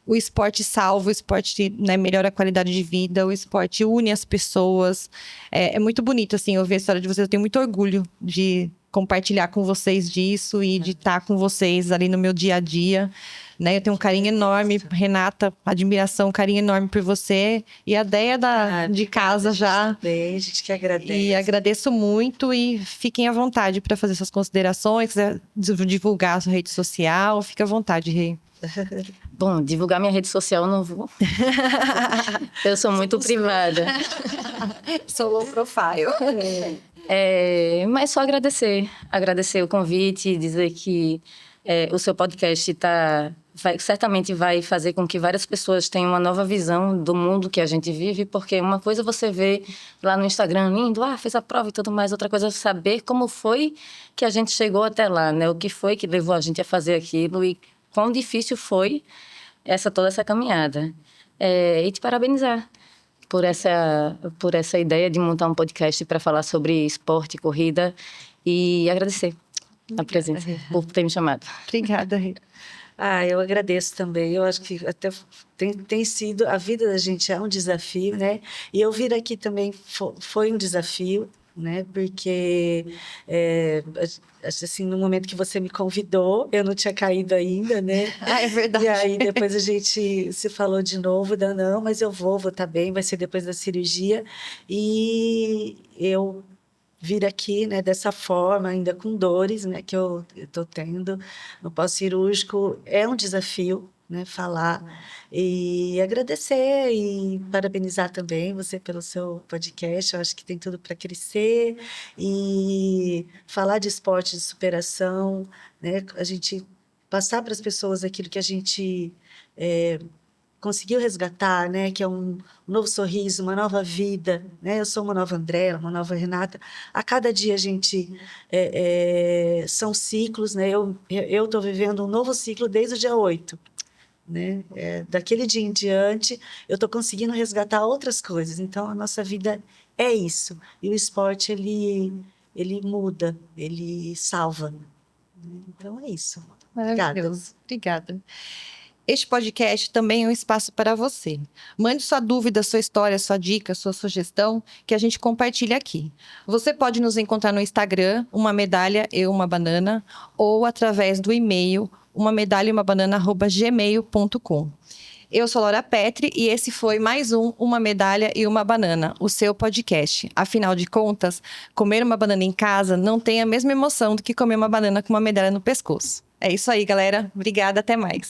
o esporte salva, o esporte, né, melhora a qualidade de vida, o esporte une as pessoas. É muito bonito assim ouvir a história de vocês. Eu tenho muito orgulho de compartilhar com vocês disso e de estar com vocês ali no meu dia a dia. Né? Eu tenho um carinho enorme, Renata, admiração, carinho enorme por você. E a Deia de casa já. Bem, a gente que agradece. E agradeço muito e fiquem à vontade para fazer suas considerações, quiser divulgar a sua rede social, fique à vontade, Rê. Bom, divulgar minha rede social eu não vou. Eu sou muito privada. Sou low profile. Mas só agradecer o convite, dizer que o seu podcast certamente vai fazer com que várias pessoas tenham uma nova visão do mundo que a gente vive, porque uma coisa você vê lá no Instagram lindo, fez a prova e tudo mais, outra coisa é saber como foi que a gente chegou até lá, né? O que foi que levou a gente a fazer aquilo e quão difícil foi toda essa caminhada. E te parabenizar por essa ideia de montar um podcast para falar sobre esporte, corrida, e agradecer a presença, por ter me chamado. Obrigada, Rê. Eu agradeço também. Eu acho que até tem sido... A vida da gente é um desafio, né? E eu vir aqui também foi um desafio, né? Porque, assim, no momento que você me convidou, eu não tinha caído ainda, né? É verdade. E aí, depois a gente se falou de novo, não, mas eu vou estar bem, vai ser depois da cirurgia. E eu vir aqui, né, dessa forma, ainda com dores, né, que eu estou tendo no pós-cirúrgico, é um desafio, né, falar e agradecer e parabenizar também você pelo seu podcast. Eu acho que tem tudo para crescer e falar de esporte, de superação, né, a gente passar para as pessoas aquilo que a gente conseguiu resgatar, né? Que é um novo sorriso, uma nova vida, né? Eu sou uma nova Andréa, uma nova Renata. A cada dia a gente são ciclos, né? Eu estou vivendo um novo ciclo desde o dia 8, né? Daquele dia em diante, eu estou conseguindo resgatar outras coisas. Então, a nossa vida é isso. E o esporte, ele muda, ele salva. Então, é isso. Maravilhoso. Obrigada. Este podcast também é um espaço para você. Mande sua dúvida, sua história, sua dica, sua sugestão, que a gente compartilha aqui. Você pode nos encontrar no Instagram, Uma Medalha e Uma Banana, ou através do e-mail, umamedalhaeumabanana@gmail.com. Eu sou Laura Petri e esse foi mais um Uma Medalha e Uma Banana, o seu podcast. Afinal de contas, comer uma banana em casa não tem a mesma emoção do que comer uma banana com uma medalha no pescoço. É isso aí, galera. Obrigada, até mais.